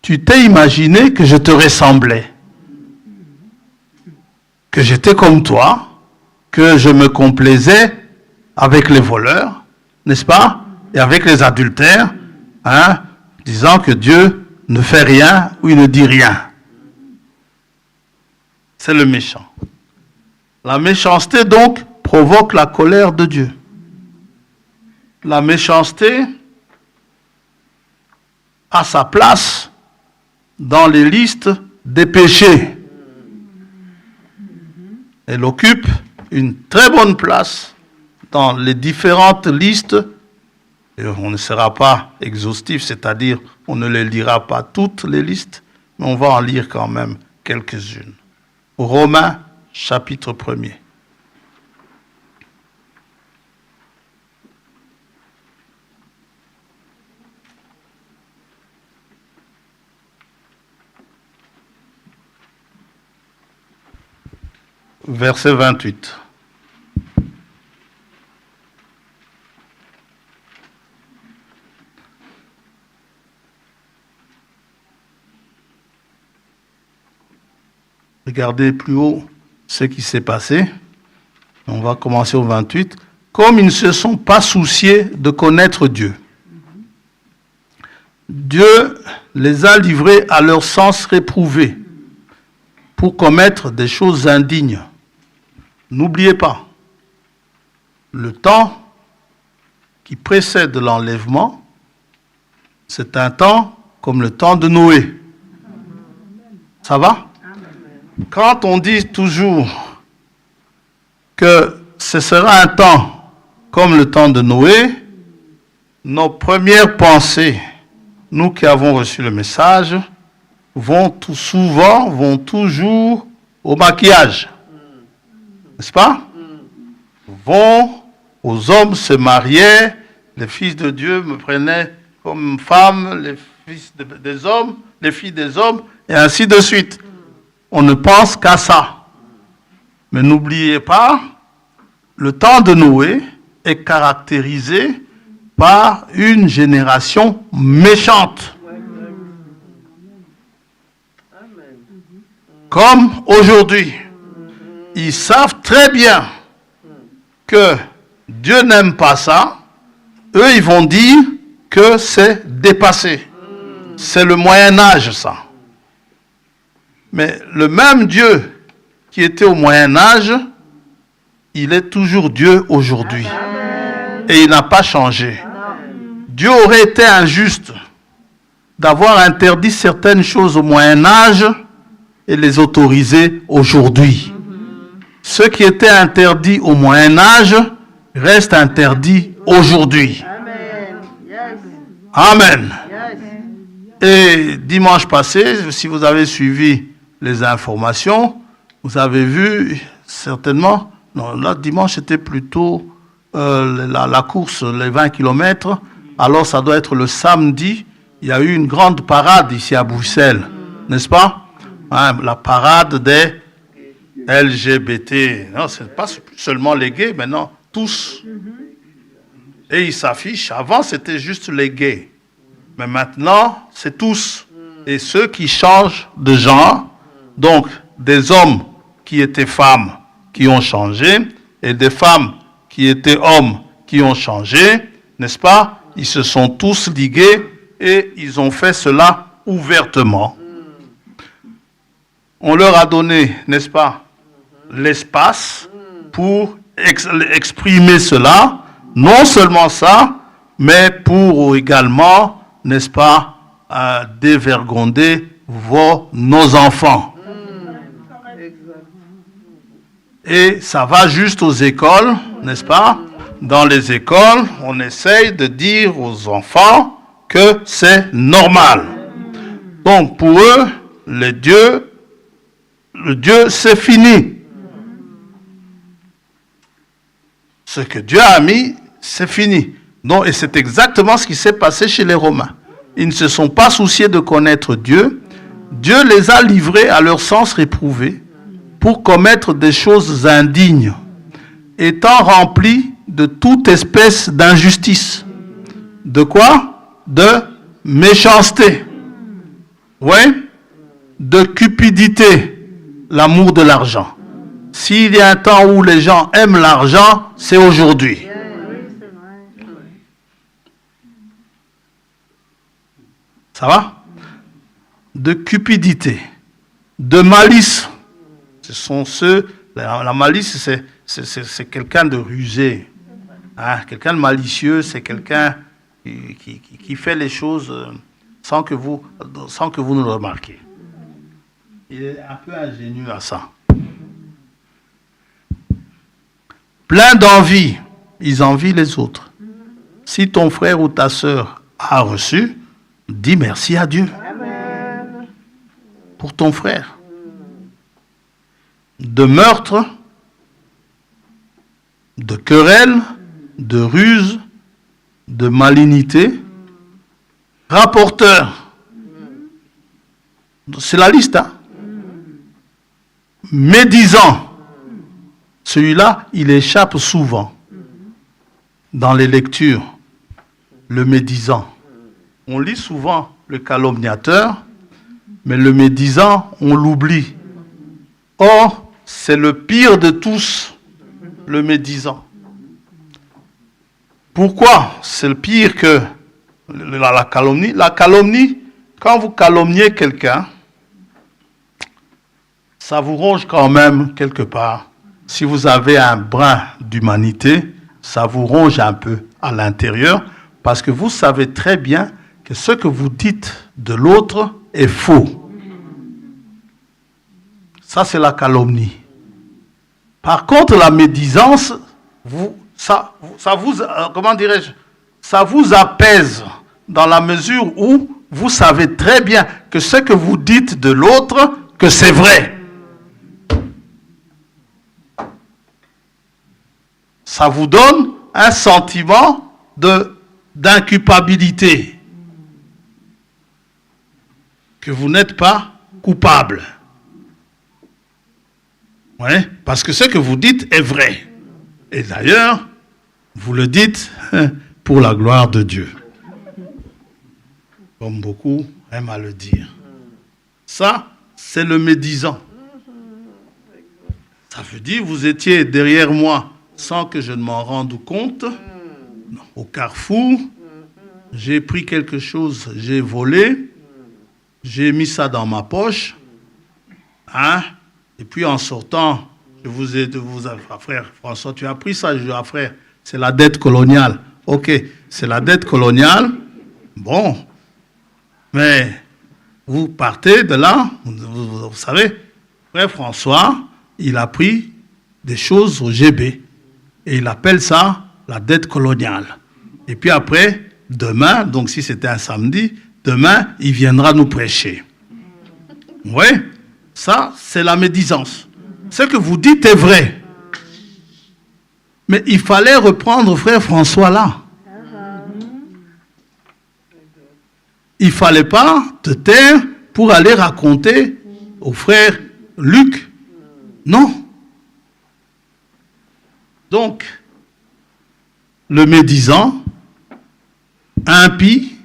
tu t'es imaginé que je te ressemblais. Que j'étais comme toi, que je me complaisais avec les voleurs, n'est-ce pas? Et avec les adultères, hein, disant que Dieu ne fait rien ou il ne dit rien. C'est le méchant. La méchanceté, donc, provoque la colère de Dieu. La méchanceté a sa place dans les listes des péchés. Elle occupe une très bonne place dans les différentes listes. Et on ne sera pas exhaustif, c'est-à-dire on ne les lira pas toutes les listes, mais on va en lire quand même quelques-unes. Romains, chapitre 1er. Verset 28. Regardez plus haut ce qui s'est passé. On va commencer au 28. Comme ils ne se sont pas souciés de connaître Dieu, Dieu les a livrés à leur sens réprouvé pour commettre des choses indignes. N'oubliez pas, le temps qui précède l'enlèvement, c'est un temps comme le temps de Noé. Ça va? Quand on dit toujours que ce sera un temps comme le temps de Noé, nos premières pensées, nous qui avons reçu le message, vont toujours au maquillage. N'est-ce pas? Vont aux hommes se mariaient, les fils de Dieu me prenaient comme femme, les fils des hommes, les filles des hommes, et ainsi de suite. On ne pense qu'à ça. Mais n'oubliez pas, le temps de Noé est caractérisé par une génération méchante. Comme aujourd'hui. Ils savent très bien que Dieu n'aime pas ça. Eux, ils vont dire que c'est dépassé. C'est le Moyen-Âge, ça. Mais le même Dieu qui était au Moyen-Âge, il est toujours Dieu aujourd'hui. Et il n'a pas changé. Dieu aurait été injuste d'avoir interdit certaines choses au Moyen-Âge et les autoriser aujourd'hui. Ce qui était interdit au Moyen-Âge reste interdit aujourd'hui. Amen. Yes. Amen. Yes. Et dimanche passé, si vous avez suivi les informations, vous avez vu certainement, non, là dimanche c'était plutôt la course, les 20 km, alors ça doit être le samedi, il y a eu une grande parade ici à Bruxelles, n'est-ce pas? Hein, la parade des LGBT, non, c'est pas seulement les gays, maintenant tous. Et ils s'affichent, avant c'était juste les gays, mais maintenant c'est tous. Et ceux qui changent de genre, donc des hommes qui étaient femmes qui ont changé, et des femmes qui étaient hommes qui ont changé, n'est-ce pas? Ils se sont tous ligués et ils ont fait cela ouvertement. On leur a donné, n'est-ce pas, l'espace pour exprimer cela. Non seulement ça, mais pour également, n'est-ce pas, dévergonder nos enfants. Et ça va juste aux écoles, n'est-ce pas? Dans les écoles, on essaye de dire aux enfants que c'est normal. Donc pour eux, le Dieu, c'est fini. Ce que Dieu a mis, c'est fini. Donc, et c'est exactement ce qui s'est passé chez les Romains. Ils ne se sont pas souciés de connaître Dieu. Dieu les a livrés à leur sens réprouvé pour commettre des choses indignes, étant remplis de toute espèce d'injustice. De quoi? De méchanceté. Oui? De cupidité, l'amour de l'argent. S'il y a un temps où les gens aiment l'argent, c'est aujourd'hui. Ça va? De cupidité, de malice. Ce sont ceux, la malice, c'est quelqu'un de rusé. Hein? Quelqu'un de malicieux, c'est quelqu'un qui fait les choses sans que vous ne le remarquiez. Il est un peu ingénieux à ça. Plein d'envie, ils envient les autres. Si ton frère ou ta sœur a reçu, dis merci à Dieu. Amen. Pour ton frère. De meurtre, de querelle, de ruse, de malignité, rapporteur. C'est la liste, hein? Médisant. Celui-là, il échappe souvent dans les lectures. Le médisant. On lit souvent le calomniateur, mais le médisant, on l'oublie. Or, c'est le pire de tous, le médisant. Pourquoi c'est le pire que la calomnie? La calomnie, quand vous calomniez quelqu'un, ça vous ronge quand même quelque part. Si vous avez un brin d'humanité, ça vous ronge un peu à l'intérieur, parce que vous savez très bien que ce que vous dites de l'autre est faux. Ça, c'est la calomnie. Par contre, la médisance, ça vous apaise dans la mesure où vous savez très bien que ce que vous dites de l'autre, que c'est vrai. Ça vous donne un sentiment d'inculpabilité. Que vous n'êtes pas coupable. Ouais, parce que ce que vous dites est vrai. Et d'ailleurs, vous le dites pour la gloire de Dieu. Comme beaucoup aiment à le dire. Ça, c'est le médisant. Ça veut dire vous étiez derrière moi sans que je ne m'en rende compte. Au carrefour, j'ai pris quelque chose, j'ai volé, j'ai mis ça dans ma poche. Hein? Et puis en sortant, frère François, tu as pris ça, je dis, frère, c'est la dette coloniale. Ok, c'est la dette coloniale. Bon, mais vous partez de là, vous savez, frère François, il a pris des choses au GB. Et il appelle ça la dette coloniale. Et puis après, demain, donc si c'était un samedi, demain, il viendra nous prêcher. Oui, ça, c'est la médisance. Ce que vous dites est vrai. Mais il fallait reprendre frère François là. Il ne fallait pas te taire pour aller raconter au frère Luc. Non. Donc, le médisant, impie,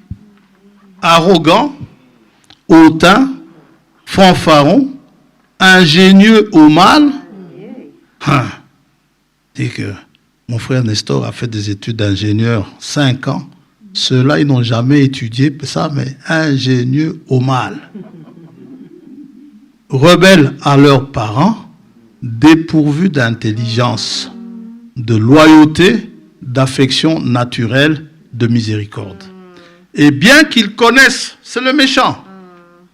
arrogant, hautain, fanfaron, ingénieux au mal. Dit que mon frère Nestor a fait des études d'ingénieur 5 ans. Ceux-là, ils n'ont jamais étudié ça, mais ingénieux au mal. Rebelles à leurs parents, dépourvus d'intelligence, de loyauté, d'affection naturelle, de miséricorde. Et bien qu'ils connaissent, c'est le méchant,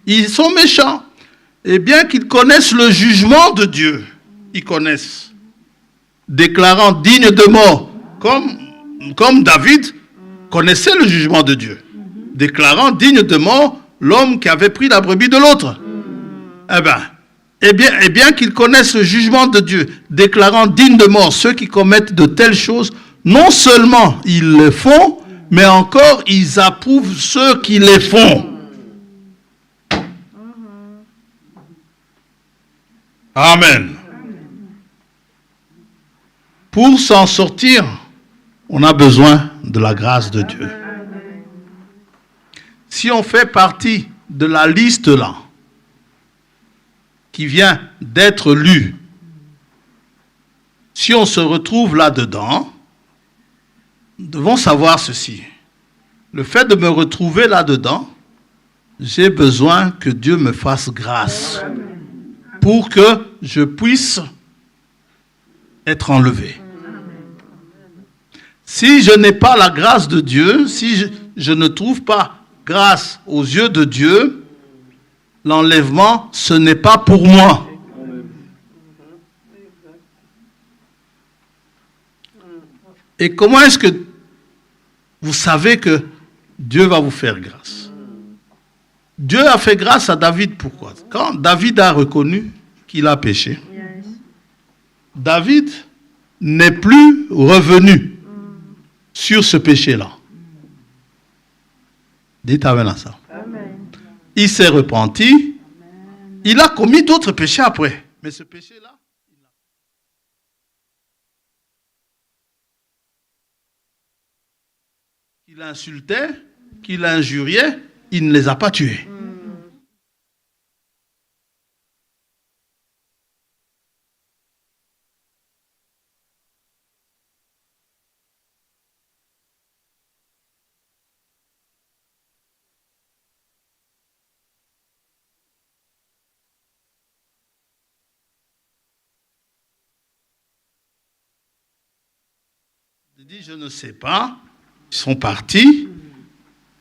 ils sont méchants, et bien qu'ils connaissent le jugement de Dieu, ils connaissent, déclarant digne de mort, comme David connaissait le jugement de Dieu, déclarant digne de mort l'homme qui avait pris la brebis de l'autre. Eh bien qu'ils connaissent le jugement de Dieu, déclarant digne de mort ceux qui commettent de telles choses, non seulement ils le font, mais encore ils approuvent ceux qui les font. Amen. Pour s'en sortir, on a besoin de la grâce de Dieu. Si on fait partie de la liste là, qui vient d'être lue, si on se retrouve là-dedans, nous devons savoir ceci. Le fait de me retrouver là-dedans, j'ai besoin que Dieu me fasse grâce pour que je puisse être enlevé. Si je n'ai pas la grâce de Dieu, si je ne trouve pas grâce aux yeux de Dieu, l'enlèvement, ce n'est pas pour moi. Et comment est-ce que vous savez que Dieu va vous faire grâce? Dieu a fait grâce à David, pourquoi? Quand David a reconnu qu'il a péché, David n'est plus revenu sur ce péché-là. Dites amen à ça. Amen. Il s'est repenti. Amen. Il a commis d'autres péchés après. Mais ce péché-là, qu'il insultait, qu'il injuriait, il ne les a pas tués. Il dit, je ne sais pas. Ils sont partis.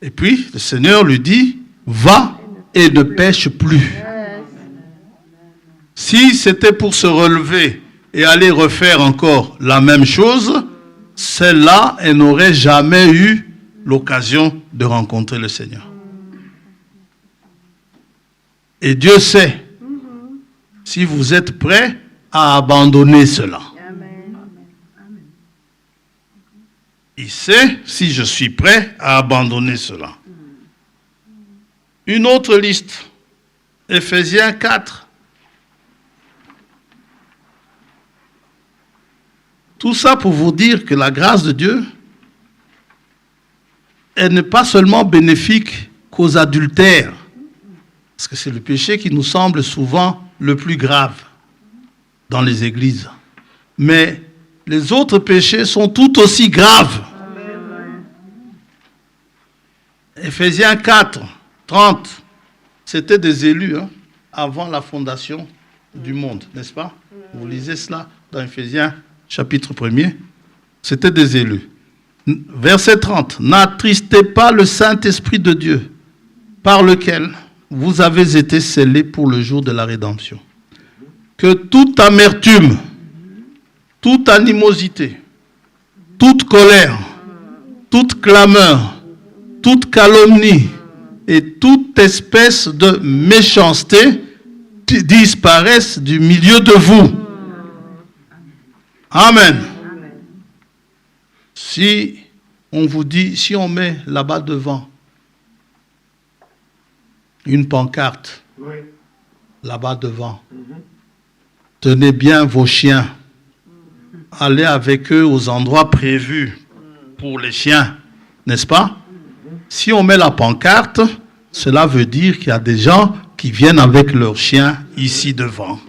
Et puis, le Seigneur lui dit, va et ne pêche plus. Si c'était pour se relever et aller refaire encore la même chose, celle-là, elle n'aurait jamais eu l'occasion de rencontrer le Seigneur. Et Dieu sait si vous êtes prêts à abandonner cela. Il sait si je suis prêt à abandonner cela. Une autre liste, Ephésiens 4. Tout ça pour vous dire que la grâce de Dieu, elle n'est pas seulement bénéfique qu'aux adultères, parce que c'est le péché qui nous semble souvent le plus grave dans les églises. Mais les autres péchés sont tout aussi graves. Ephésiens 4, 30, c'était des élus avant la fondation du monde, n'est-ce pas? Vous lisez cela dans Ephésiens chapitre 1er. C'était des élus. Verset 30, n'attristez pas le Saint-Esprit de Dieu, par lequel vous avez été scellés pour le jour de la rédemption. Que toute amertume, toute animosité, toute colère, toute clameur, toute calomnie et toute espèce de méchanceté disparaissent du milieu de vous. Amen. Si on vous dit, si on met là-bas devant une pancarte, Oui. là-bas devant, tenez bien vos chiens, allez avec eux aux endroits prévus pour les chiens, n'est-ce pas? Si on met la pancarte, cela veut dire qu'il y a des gens qui viennent avec leurs chiens ici devant.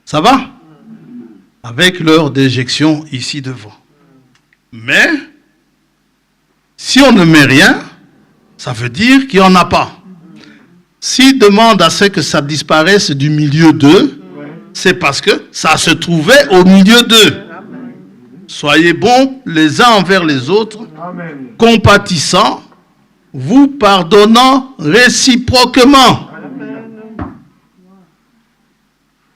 Ça va? Avec leur déjection ici devant. Mais, si on ne met rien, ça veut dire qu'il n'y en a pas. S'ils demandent à ce que ça disparaisse du milieu d'eux, c'est parce que ça se trouvait au milieu d'eux. Soyez bons les uns envers les autres, Amen. compatissants, vous pardonnant réciproquement,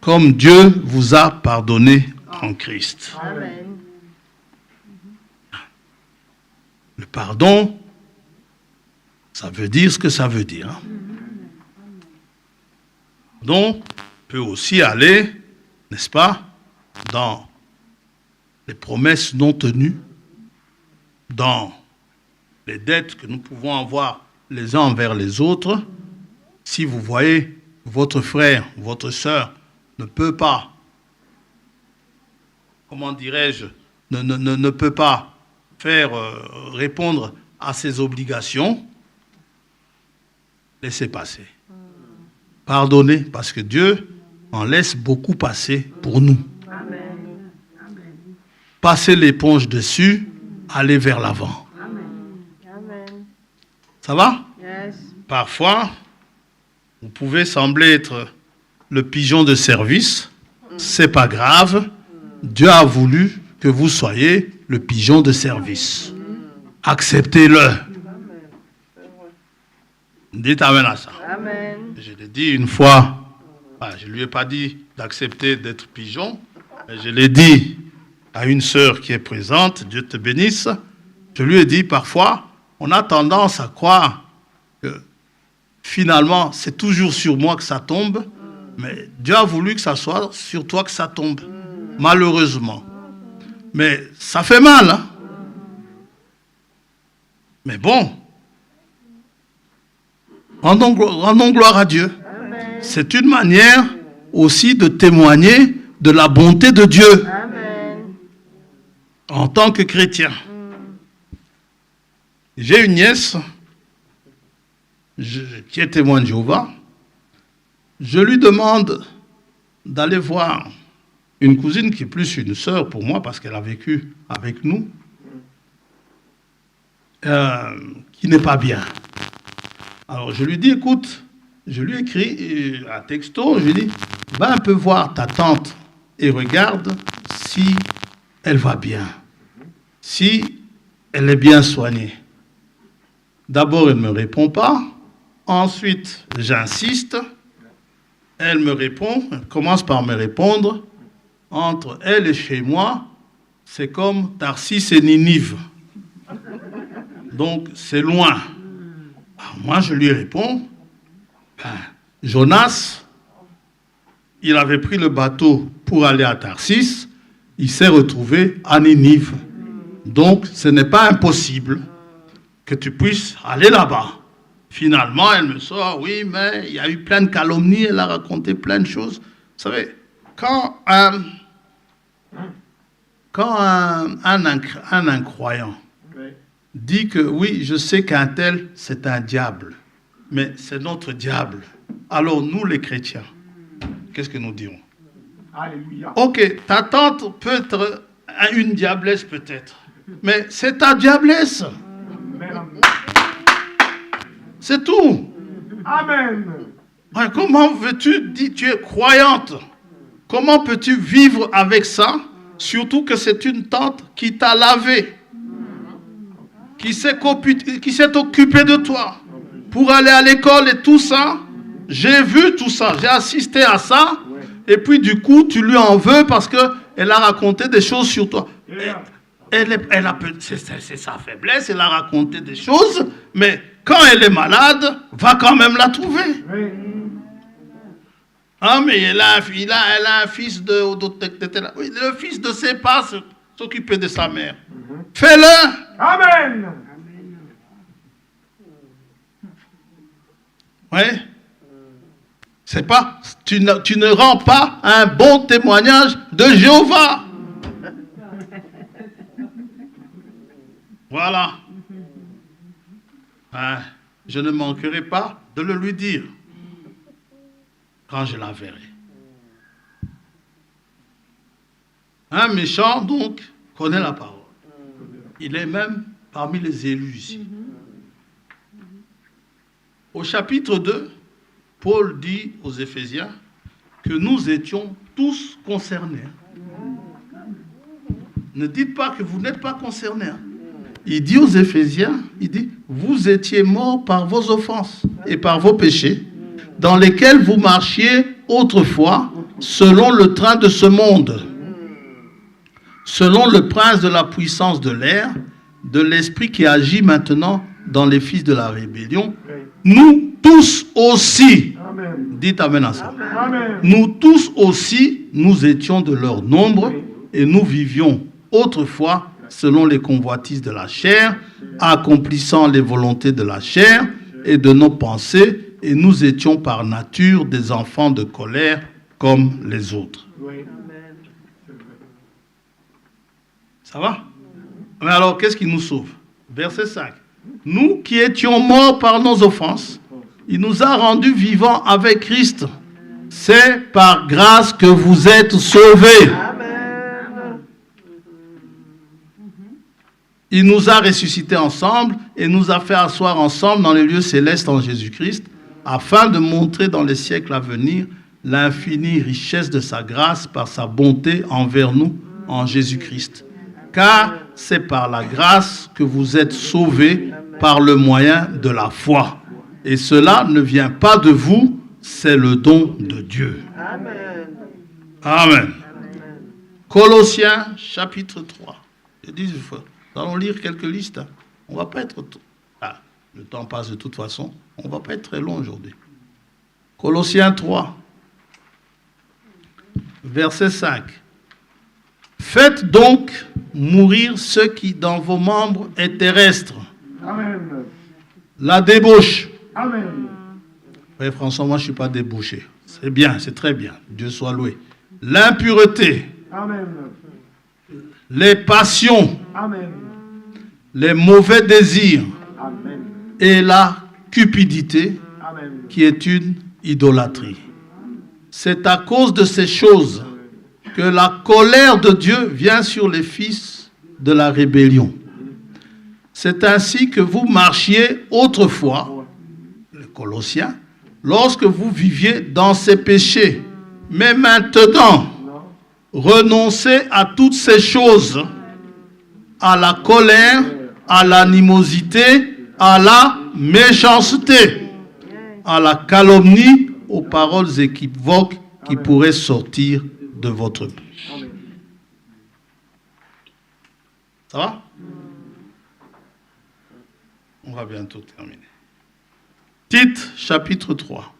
comme Dieu vous a pardonné en Christ. Amen. Le pardon, ça veut dire ce que ça veut dire. Hein. Pardon peut aussi aller, n'est-ce pas, dans les promesses non tenues, dans les dettes que nous pouvons avoir les uns envers les autres. Si vous voyez votre frère, votre sœur ne peut pas, comment dirais-je, ne peut pas faire répondre à ses obligations, laissez passer. Pardonnez, parce que Dieu en laisse beaucoup passer pour nous. Amen. Passez l'éponge dessus, allez vers l'avant. Amen. Ça va? Yes. Parfois, vous pouvez sembler être le pigeon de service. C'est pas grave. Dieu a voulu que vous soyez le pigeon de service. Acceptez-le. Dites amen à ça. Amen. Je l'ai dit une fois. Je ne lui ai pas dit d'accepter d'être pigeon. Mais je l'ai dit à une sœur qui est présente. Dieu te bénisse. Je lui ai dit parfois, on a tendance à croire que finalement, c'est toujours sur moi que ça tombe. Mais Dieu a voulu que ça soit sur toi que ça tombe. Malheureusement. Mais ça fait mal. Hein? Mais bon. Rendons gloire à Dieu. C'est une manière aussi de témoigner de la bonté de Dieu. Amen. En tant que chrétien. J'ai une nièce qui est témoin de Jéhovah. Je lui demande d'aller voir une cousine qui est plus une sœur pour moi parce qu'elle a vécu avec nous, qui n'est pas bien. Alors je lui dis, écoute, je lui écris un texto, je lui dis, va un peu voir ta tante et regarde si elle va bien, si elle est bien soignée. D'abord, elle ne me répond pas. Ensuite, j'insiste. Elle me répond, elle commence par me répondre. Entre elle et chez moi, c'est comme Tarsis et Ninive. Donc, c'est loin. Alors, moi, je lui réponds, Jonas, il avait pris le bateau pour aller à Tarsis. Il s'est retrouvé à Ninive. Donc, ce n'est pas impossible que tu puisses aller là-bas. Finalement, elle me sort, oui, mais il y a eu plein de calomnies, elle a raconté plein de choses. Vous savez, quand un incroyant dit que oui, je sais qu'un tel, c'est un diable, mais c'est notre diable. Alors nous, les chrétiens, qu'est-ce que nous dirons? Alléluia. Ok, ta tante peut être une diablesse peut-être, mais c'est ta diablesse. Amen. C'est tout. Amen. Ouais, comment veux-tu dire tu es croyante? Comment peux-tu vivre avec ça? Surtout que c'est une tante qui t'a lavé, qui s'est occupée de toi pour aller à l'école et tout ça. J'ai vu tout ça, j'ai assisté à ça. Et puis du coup, tu lui en veux parce qu'elle a raconté des choses sur toi. c'est sa faiblesse, elle a raconté des choses, mais quand elle est malade, va quand même la trouver. Oui. Ah, mais elle a un fils oui, le fils ne sait pas s'occuper de sa mère. Fais-le. Amen. Oui. C'est pas, tu ne rends pas un bon témoignage de Jéhovah. Voilà. Je ne manquerai pas de le lui dire quand je la verrai. Un méchant, donc, connaît la parole. Il est même parmi les élus ici. Au chapitre 2, Paul dit aux Éphésiens que nous étions tous concernés. Ne dites pas que vous n'êtes pas concernés. Il dit aux Éphésiens, il dit, vous étiez morts par vos offenses et par vos péchés, dans lesquels vous marchiez autrefois, selon le train de ce monde, selon le prince de la puissance de l'air, de l'esprit qui agit maintenant dans les fils de la rébellion. Nous tous aussi, Amen. dites Amen à ça. Amen. Nous tous aussi, nous étions de leur nombre et nous vivions autrefois selon les convoitises de la chair, accomplissant les volontés de la chair et de nos pensées, et nous étions par nature des enfants de colère comme les autres. Oui. Ça va? Mais alors, qu'est-ce qui nous sauve? Verset 5. Nous qui étions morts par nos offenses, il nous a rendus vivants avec Christ. C'est par grâce que vous êtes sauvés. Il nous a ressuscités ensemble et nous a fait asseoir ensemble dans les lieux célestes en Jésus-Christ, afin de montrer dans les siècles à venir l'infinie richesse de sa grâce par sa bonté envers nous en Jésus-Christ. Car c'est par la grâce que vous êtes sauvés par le moyen de la foi. Et cela ne vient pas de vous, c'est le don de Dieu. Amen. Amen. Colossiens chapitre 3. Je dis, nous allons lire quelques listes. On ne va pas être... le temps passe de toute façon. On ne va pas être très long aujourd'hui. Colossiens 3, verset 5. Faites donc mourir ce qui dans vos membres est terrestre. Amen. La débauche. Amen. Oui, François, moi je ne suis pas débauché. C'est bien, c'est très bien. Dieu soit loué. L'impureté. Amen. Les passions. Amen. Les mauvais désirs. Amen. Et la cupidité, Amen. qui est une idolâtrie. C'est à cause de ces choses que la colère de Dieu vient sur les fils de la rébellion. C'est ainsi que vous marchiez autrefois, les Colossiens, lorsque vous viviez dans ces péchés. Mais maintenant, renoncez à toutes ces choses, à la colère, à l'animosité, à la méchanceté, à la calomnie, aux paroles équivoques qui pourraient sortir de votre bouche. Ça va? On va bientôt terminer. Tite, chapitre 3.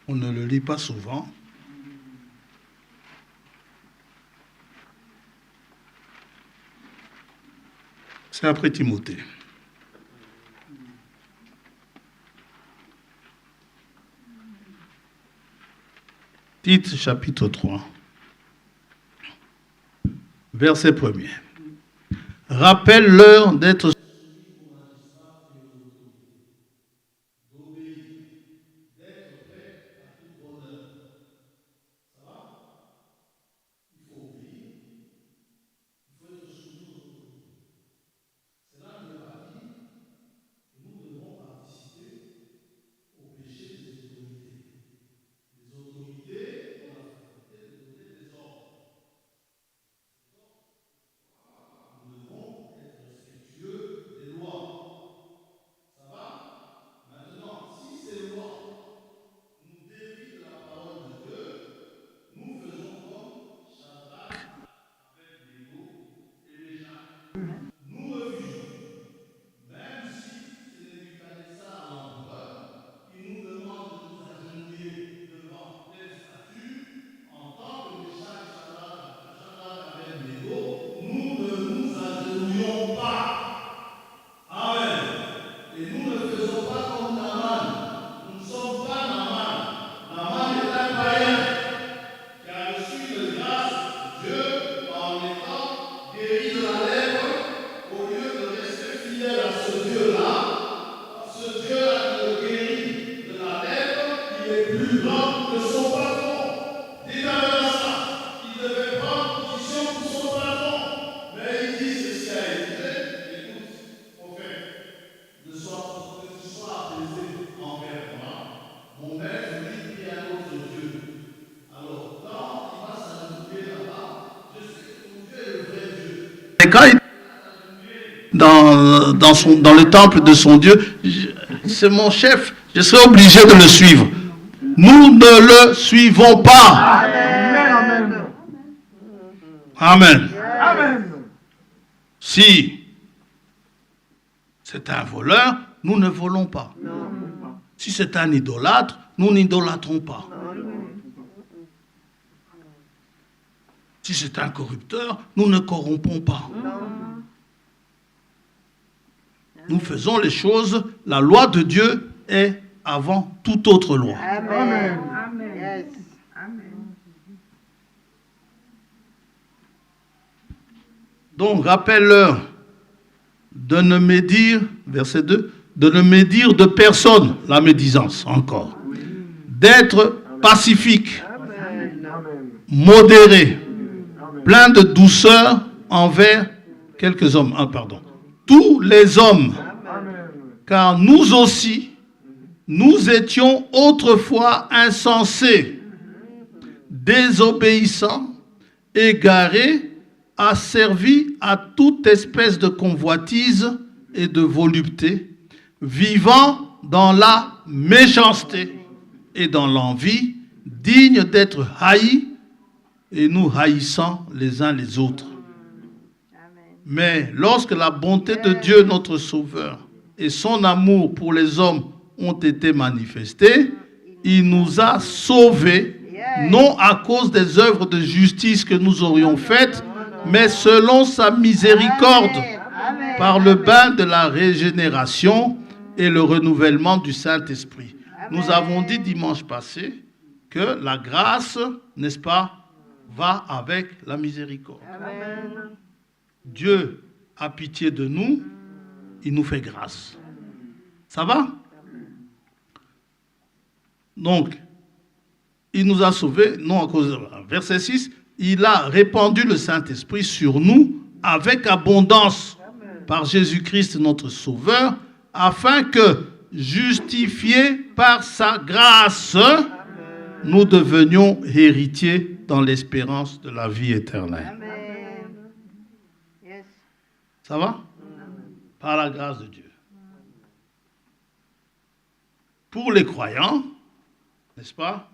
On ne le lit pas souvent. C'est après Timothée. Tite, chapitre 3, verset 1er. Rappelle-leur d'être plus grand que son patron. Dites à ça, il devait prendre position pour son patron. Mais il dit ceci à Élisée, écoute, prophète, que tu sois apaisé envers moi. Mon maître dit qu'il y a un autre Dieu. Alors, quand il va s'aventurer là-bas, je sais que ton Dieu est le vrai Dieu. Et quand il dans le temple de son Dieu, c'est mon chef, je serai obligé de le suivre. Nous ne le suivons pas. Amen. Amen. Amen. Si c'est un voleur, nous ne volons pas. Si c'est un idolâtre, nous n'idolâtrons pas. Si c'est un corrupteur, nous ne corrompons pas. Nous faisons les choses, la loi de Dieu est avant toute autre loi. Amen. Yes. Donc, rappelle-leur de ne médire, verset 2, de ne médire de personne, la médisance encore, d'être pacifique, modéré, plein de douceur envers quelques hommes, tous les hommes, car nous aussi, nous étions autrefois insensés, désobéissants, égarés, asservis à toute espèce de convoitise et de volupté, vivant dans la méchanceté et dans l'envie, dignes d'être haïs, et nous haïssant les uns les autres. Mais lorsque la bonté de Dieu, notre Sauveur, et son amour pour les hommes ont été manifestés, il nous a sauvés, non à cause des œuvres de justice que nous aurions faites, mais selon sa miséricorde, par le bain de la régénération et le renouvellement du Saint-Esprit. Nous avons dit dimanche passé que la grâce, n'est-ce pas, va avec la miséricorde. Amen. Dieu a pitié de nous, il nous fait grâce. Ça va? Donc, il nous a sauvés, non à cause de... Verset 6, il a répandu le Saint-Esprit sur nous avec abondance par Jésus-Christ notre Sauveur, afin que, justifiés par sa grâce, nous devenions héritiers dans l'espérance de la vie éternelle. Amen. Yes. Ça va? Par la grâce de Dieu. Pour les croyants, n'est-ce pas?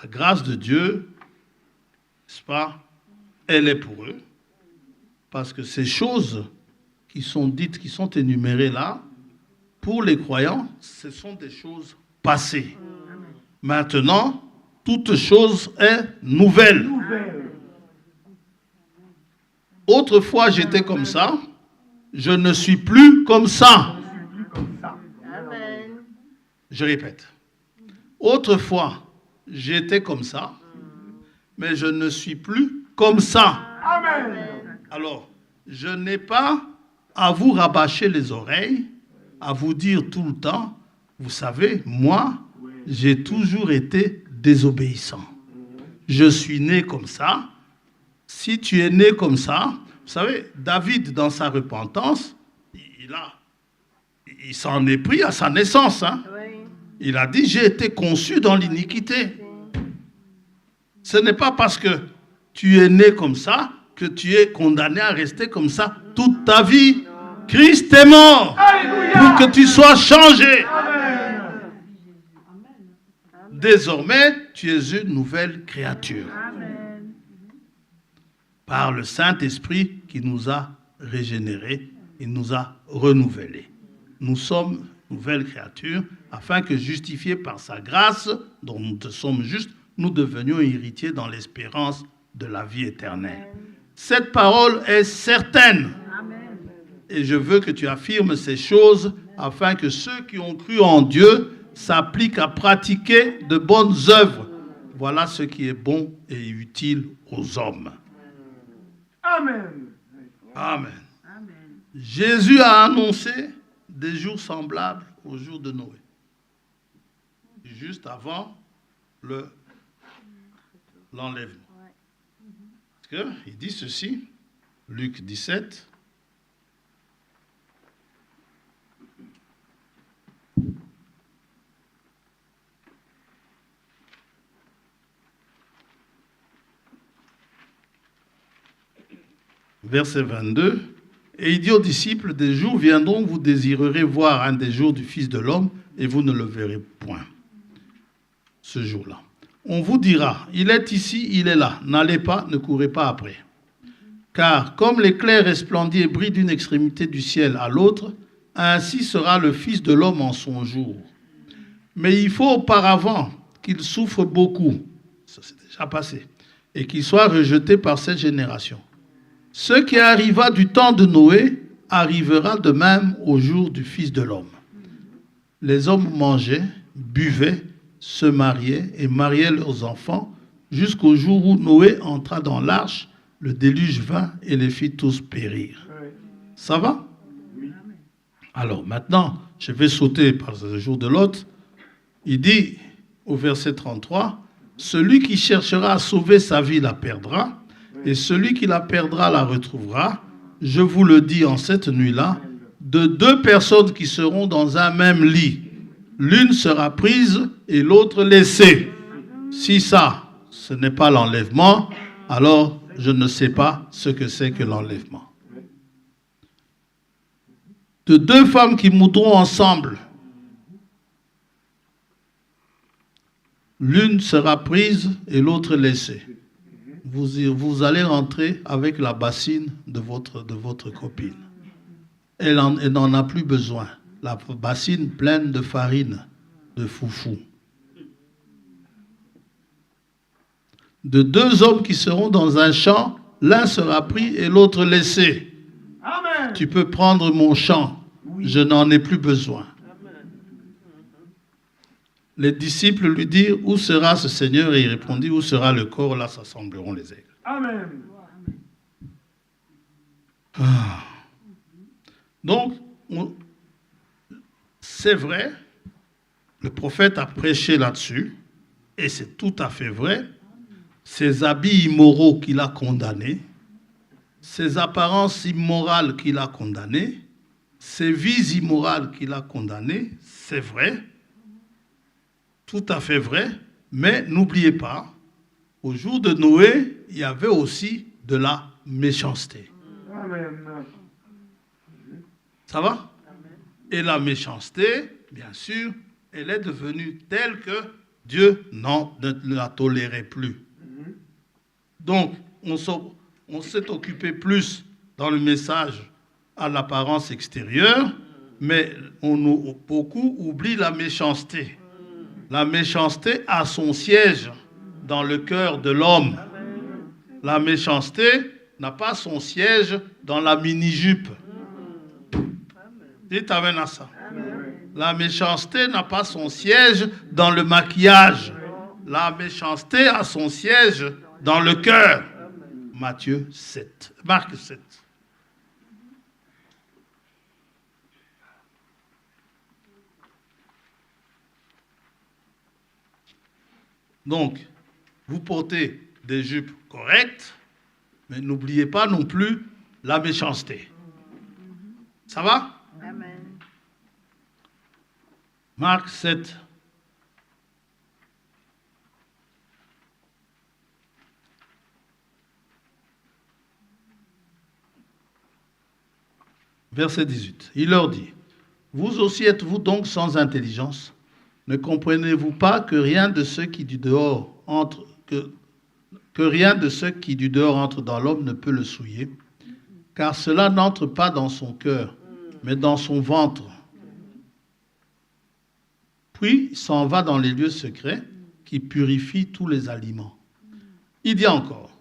La grâce de Dieu, n'est-ce pas? Elle est pour eux. Parce que ces choses qui sont dites, qui sont énumérées là, pour les croyants, ce sont des choses passées. Maintenant, toute chose est nouvelle. Autrefois, j'étais comme ça. Je ne suis plus comme ça. Amen. Je répète. Autrefois, j'étais comme ça, mais je ne suis plus comme ça. Amen. Alors, je n'ai pas à vous rabâcher les oreilles, à vous dire tout le temps, vous savez, moi, j'ai toujours été désobéissant. Je suis né comme ça. Si tu es né comme ça, vous savez, David, dans sa repentance, il s'en est pris à sa naissance. Hein. Oui. Il a dit, j'ai été conçu dans l'iniquité. Ce n'est pas parce que tu es né comme ça que tu es condamné à rester comme ça toute ta vie. Christ est mort pour que tu sois changé. Désormais, tu es une nouvelle créature. Par le Saint-Esprit qui nous a régénérés, il nous a renouvelés. Nous sommes nouvelles créatures afin que, justifiés par sa grâce, dont nous sommes justes, nous devenions héritiers dans l'espérance de la vie éternelle. Cette parole est certaine. Et je veux que tu affirmes ces choses afin que ceux qui ont cru en Dieu s'appliquent à pratiquer de bonnes œuvres. Voilà ce qui est bon et utile aux hommes. Amen. Amen. Jésus a annoncé des jours semblables aux jours de Noé. juste avant l'enlèvement. Parce qu'il dit ceci, Luc 17. Verset 22. Et il dit aux disciples, des jours viendront, vous désirerez voir un des jours du Fils de l'homme, et vous ne le verrez point. Ce jour-là. On vous dira, il est ici, il est là. N'allez pas, ne courez pas après. Car comme l'éclair resplendit et brille d'une extrémité du ciel à l'autre, ainsi sera le Fils de l'homme en son jour. Mais il faut auparavant qu'il souffre beaucoup, ça c'est déjà passé, et qu'il soit rejeté par cette génération. Ce qui arriva du temps de Noé arrivera de même au jour du Fils de l'homme. Les hommes mangeaient, buvaient, se mariaient et mariaient leurs enfants jusqu'au jour où Noé entra dans l'arche, le déluge vint et les fit tous périr. Ça va? Alors maintenant, je vais sauter par le jour de Lot. Il dit au verset 33, « Celui qui cherchera à sauver sa vie la perdra, et celui qui la perdra la retrouvera. Je vous le dis en cette nuit-là, de deux personnes qui seront dans un même lit, l'une sera prise et l'autre laissée. Si ça, ce n'est pas l'enlèvement, alors je ne sais pas ce que c'est que l'enlèvement. De deux femmes qui mourront ensemble, l'une sera prise et l'autre laissée. Vous allez rentrer avec la bassine de votre copine. Elle n'en a plus besoin. La bassine pleine de farine, de foufou. De deux hommes qui seront dans un champ, l'un sera pris et l'autre laissé. Amen. Tu peux prendre mon champ, je n'en ai plus besoin. Les disciples lui dirent, où sera ce Seigneur? Et il répondit, où sera le corps? Là s'assembleront les aigles. Amen. Ah. Donc, c'est vrai, le prophète a prêché là-dessus, et c'est tout à fait vrai. Ces habits immoraux qu'il a condamnés, ces apparences immorales qu'il a condamnées, ces vies immorales qu'il a condamnées, c'est vrai. Tout à fait vrai, mais n'oubliez pas, au jour de Noé, il y avait aussi de la méchanceté. Amen. Ça va? Et la méchanceté, bien sûr, elle est devenue telle que Dieu ne la tolérait plus. Donc, on s'est occupé plus dans le message à l'apparence extérieure, mais beaucoup oublient la méchanceté. La méchanceté a son siège dans le cœur de l'homme. La méchanceté n'a pas son siège dans la mini-jupe. Dites amen à ça. La méchanceté n'a pas son siège dans le maquillage. La méchanceté a son siège dans le cœur. Matthieu 7. Marc 7. Donc, vous portez des jupes correctes, mais n'oubliez pas non plus la méchanceté. Ça va? Amen. Marc 7. Verset 18. Il leur dit, vous aussi êtes-vous donc sans intelligence? Ne comprenez-vous pas que rien de ce qui du dehors entre, que rien de ce qui du dehors entre dans l'homme ne peut le souiller? Car cela n'entre pas dans son cœur, mais dans son ventre. Puis s'en va dans les lieux secrets qui purifient tous les aliments. Il dit encore,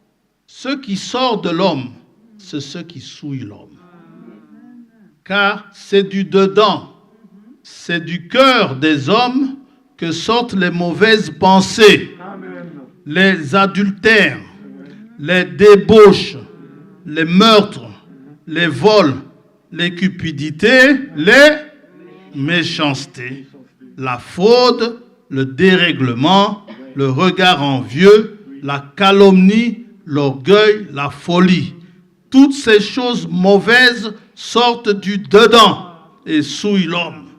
ce qui sort de l'homme, c'est ce qui souille l'homme. Car c'est du dedans, c'est du cœur des hommes que sortent les mauvaises pensées, les adultères, les débauches, les meurtres, les vols, les cupidités, les méchancetés, la fraude, le dérèglement, le regard envieux, la calomnie, l'orgueil, la folie. Toutes ces choses mauvaises sortent du dedans et souillent l'homme.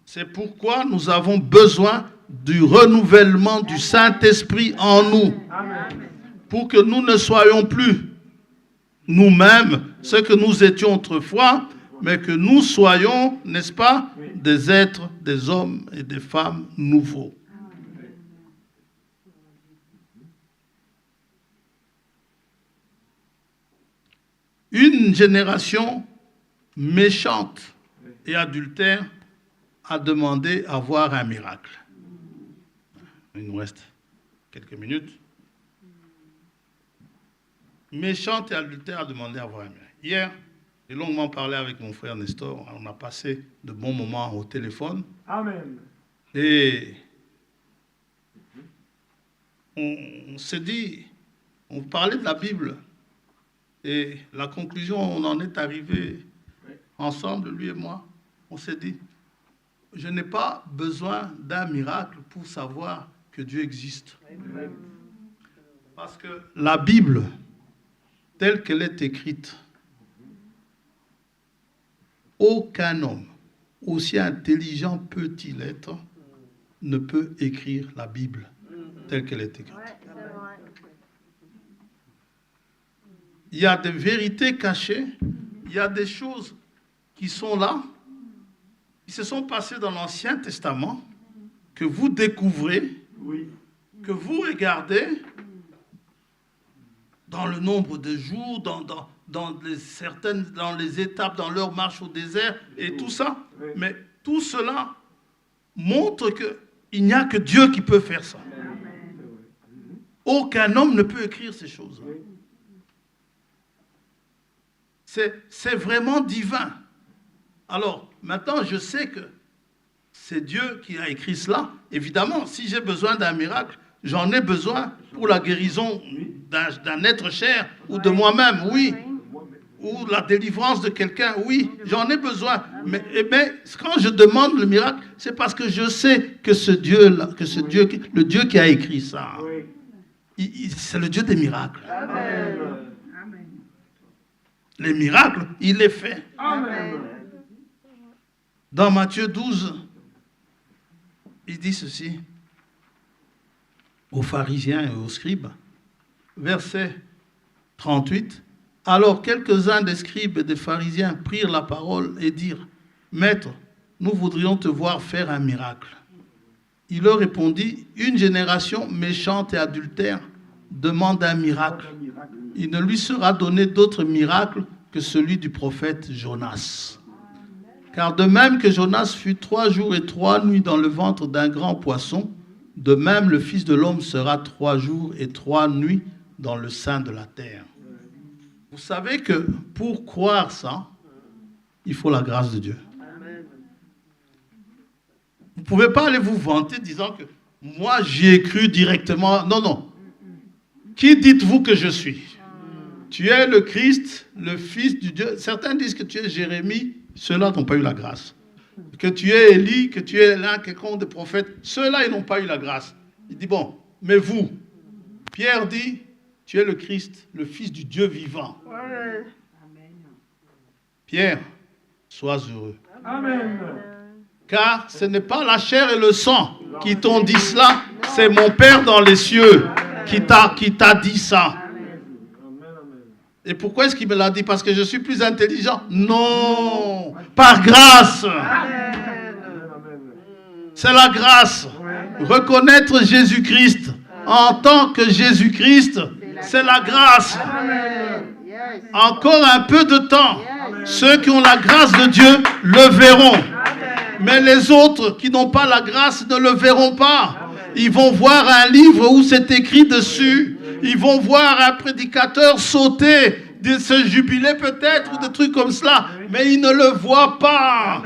C'est pourquoi nous avons besoin du renouvellement du Saint-Esprit en nous, pour que nous ne soyons plus nous-mêmes ce que nous étions autrefois, mais que nous soyons, n'est-ce pas, des êtres, des hommes et des femmes nouveaux. Une génération méchante et adultère a demandé à voir un miracle. Il nous reste quelques minutes. Méchante et adultère a demandé à voir un miracle. Hier, j'ai longuement parlé avec mon frère Nestor. On a passé de bons moments au téléphone. Amen. Et on s'est dit, on parlait de la Bible. Et la conclusion, on en est arrivé ensemble, lui et moi. On s'est dit, je n'ai pas besoin d'un miracle pour savoir que Dieu existe. Parce que la Bible, telle qu'elle est écrite, aucun homme, aussi intelligent peut-il être, ne peut écrire la Bible telle qu'elle est écrite. Il y a des vérités cachées, il y a des choses qui sont là, qui se sont passées dans l'Ancien Testament, que vous découvrez, que vous regardez dans le nombre de jours, dans les étapes, dans leur marche au désert et tout ça. Mais tout cela montre qu'il n'y a que Dieu qui peut faire ça. Aucun homme ne peut écrire ces choses. C'est vraiment divin. Alors, maintenant, je sais que c'est Dieu qui a écrit cela. Évidemment, si j'ai besoin d'un miracle, j'en ai besoin pour la guérison d'un être cher ou de moi-même, oui. Ou la délivrance de quelqu'un, oui, j'en ai besoin. Mais quand je demande le miracle, c'est parce que je sais que le Dieu qui a écrit ça, c'est le Dieu des miracles. Amen. Les miracles, il les fait. Amen. Dans Matthieu 12, il dit ceci aux pharisiens et aux scribes, verset 38. Alors quelques-uns des scribes et des pharisiens prirent la parole et dirent, « Maître, nous voudrions te voir faire un miracle. » Il leur répondit, « Une génération méchante et adultère demande un miracle. Il ne lui sera donné d'autre miracle que celui du prophète Jonas. Car de même que Jonas fut 3 jours et 3 nuits dans le ventre d'un grand poisson, de même le Fils de l'homme sera 3 jours et 3 nuits dans le sein de la terre. » Vous savez que pour croire ça, il faut la grâce de Dieu. Vous ne pouvez pas aller vous vanter disant que moi j'y ai cru directement. Non, non. Qui dites-vous que je suis? Tu es le Christ, le Fils du Dieu. Certains disent que tu es Jérémie, ceux-là n'ont pas eu la grâce. Que tu es Élie, que tu es l'un quelconque des prophètes, ceux-là ils n'ont pas eu la grâce. Il dit bon, mais vous, Pierre dit, tu es le Christ, le Fils du Dieu vivant. Pierre, sois heureux. Amen. Car ce n'est pas la chair et le sang qui t'ont dit cela, c'est mon Père dans les cieux qui t'a dit ça. Et pourquoi est-ce qu'il me l'a dit? Parce que je suis plus intelligent? Non, par grâce. C'est la grâce. Reconnaître Jésus-Christ en tant que Jésus-Christ, c'est la grâce. Encore un peu de temps, ceux qui ont la grâce de Dieu le verront. Mais les autres qui n'ont pas la grâce ne le verront pas. Ils vont voir un livre où c'est écrit dessus. Ils vont voir un prédicateur sauter, se jubiler peut-être ou des trucs comme cela. Mais ils ne le voient pas.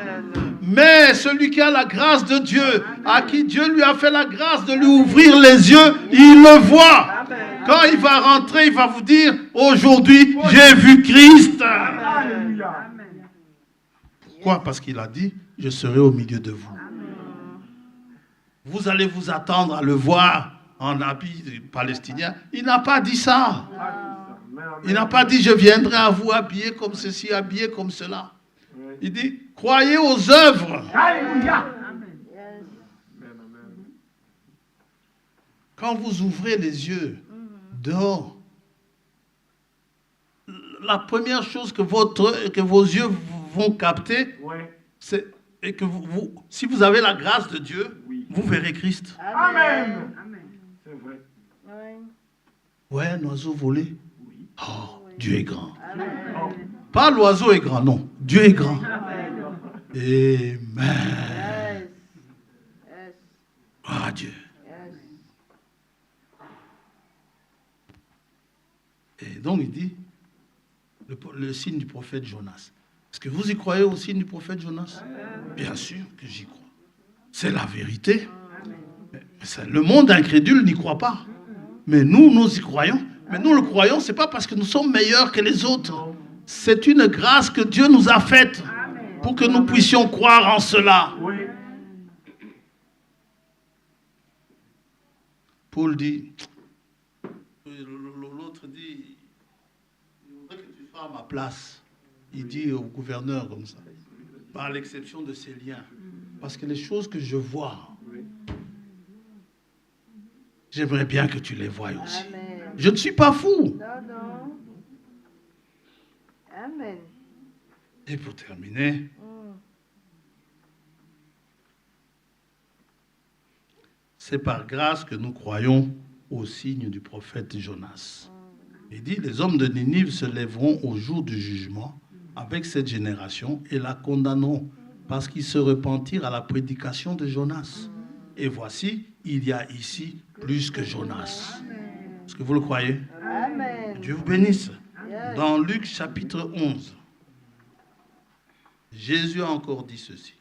Mais celui qui a la grâce de Dieu, à qui Dieu lui a fait la grâce de lui ouvrir les yeux, il le voit. Quand il va rentrer, il va vous dire, aujourd'hui, j'ai vu Christ. Pourquoi? Parce qu'il a dit, je serai au milieu de vous. vous allez vous attendre à le voir en habit palestinien. Il n'a pas dit ça. Il n'a pas dit, je viendrai à vous habillé comme ceci, habillé comme cela. Il dit, croyez aux œuvres. Alléluia. Yes. Quand vous ouvrez les yeux dehors, la première chose que vos yeux vont capter, Ouais. c'est et que si vous avez la grâce de Dieu, Oui. vous verrez Christ. Amen. C'est vrai. Oui. Ouais, un oiseau volé. Oui. Oh, Dieu est grand. Oh. Pas l'oiseau est grand, non. Dieu est grand. Amen. Amen. Yes. Yes. Gloire à Dieu. Yes. Et donc il dit, le signe du prophète Jonas. Est-ce que vous y croyez au signe du prophète Jonas? Bien sûr que j'y crois. C'est la vérité. Le monde incrédule n'y croit pas. Mais nous y croyons. Mais nous le croyons, ce n'est pas parce que nous sommes meilleurs que les autres. C'est une grâce que Dieu nous a faite pour que nous puissions croire en cela. Oui. Paul dit, l'autre dit, il voudrait que tu sois à ma place. Il dit au gouverneur comme ça, par l'exception de ces liens. Parce que les choses que je vois, j'aimerais bien que tu les voies aussi. Amen. Je ne suis pas fou. Non, non. Amen. Et pour terminer, c'est par grâce que nous croyons au signe du prophète Jonas. Il dit, les hommes de Ninive se lèveront au jour du jugement avec cette génération et la condamneront parce qu'ils se repentirent à la prédication de Jonas. Et voici, il y a ici plus que Jonas. Est-ce que vous le croyez? Amen. Dieu vous bénisse. Yes. Dans Luc chapitre 11, Jésus a encore dit ceci.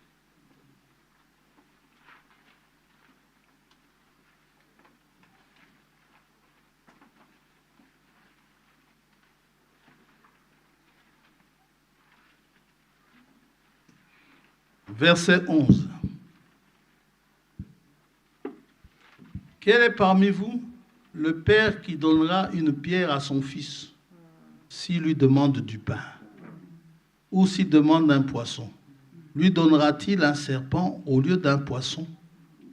Verset 11. Quel est parmi vous le père qui donnera une pierre à son fils s'il lui demande du pain? Ou s'il demande un poisson? Lui donnera-t-il un serpent au lieu d'un poisson?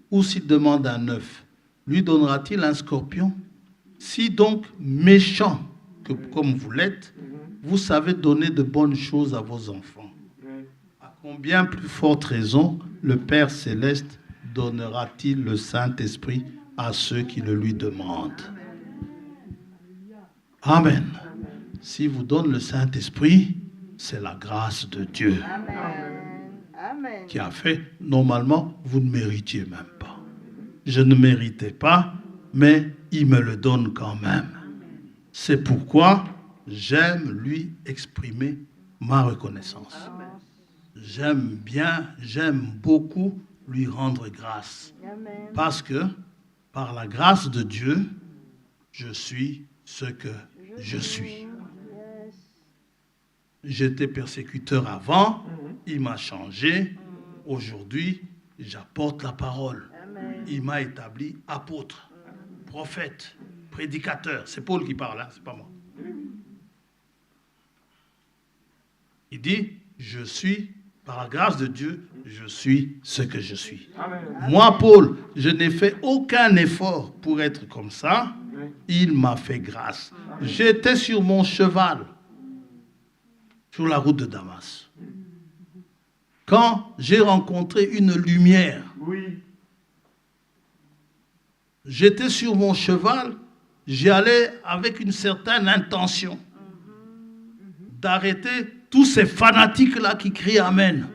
Ou s'il demande un œuf? Lui donnera-t-il un scorpion? Si donc méchant, comme vous l'êtes, vous savez donner de bonnes choses à vos enfants, à combien plus forte raison le Père Céleste donnera-t-il le Saint-Esprit à ceux qui le lui demandent? Amen. Si vous donne le Saint-Esprit, c'est la grâce de Dieu Amen. Amen. qui a fait. Normalement, vous ne méritiez même pas. Je ne méritais pas, mais il me le donne quand même. C'est pourquoi j'aime lui exprimer ma reconnaissance. J'aime beaucoup lui rendre grâce. Amen. Parce que, par la grâce de Dieu, je suis ce que je suis. Yes. J'étais persécuteur avant, il m'a changé. Aujourd'hui, j'apporte la parole. Amen. Il m'a établi apôtre, prophète, prédicateur. C'est Paul qui parle, hein, c'est pas moi. Il dit, je suis, par la grâce de Dieu, je suis ce que je suis. Amen. Moi, Paul, je n'ai fait aucun effort pour être comme ça. Il m'a fait grâce. J'étais sur mon cheval, sur la route de Damas. Quand j'ai rencontré une lumière, Oui. j'étais sur mon cheval, j'y allais avec une certaine intention d'arrêter tous ces fanatiques-là qui crient Amen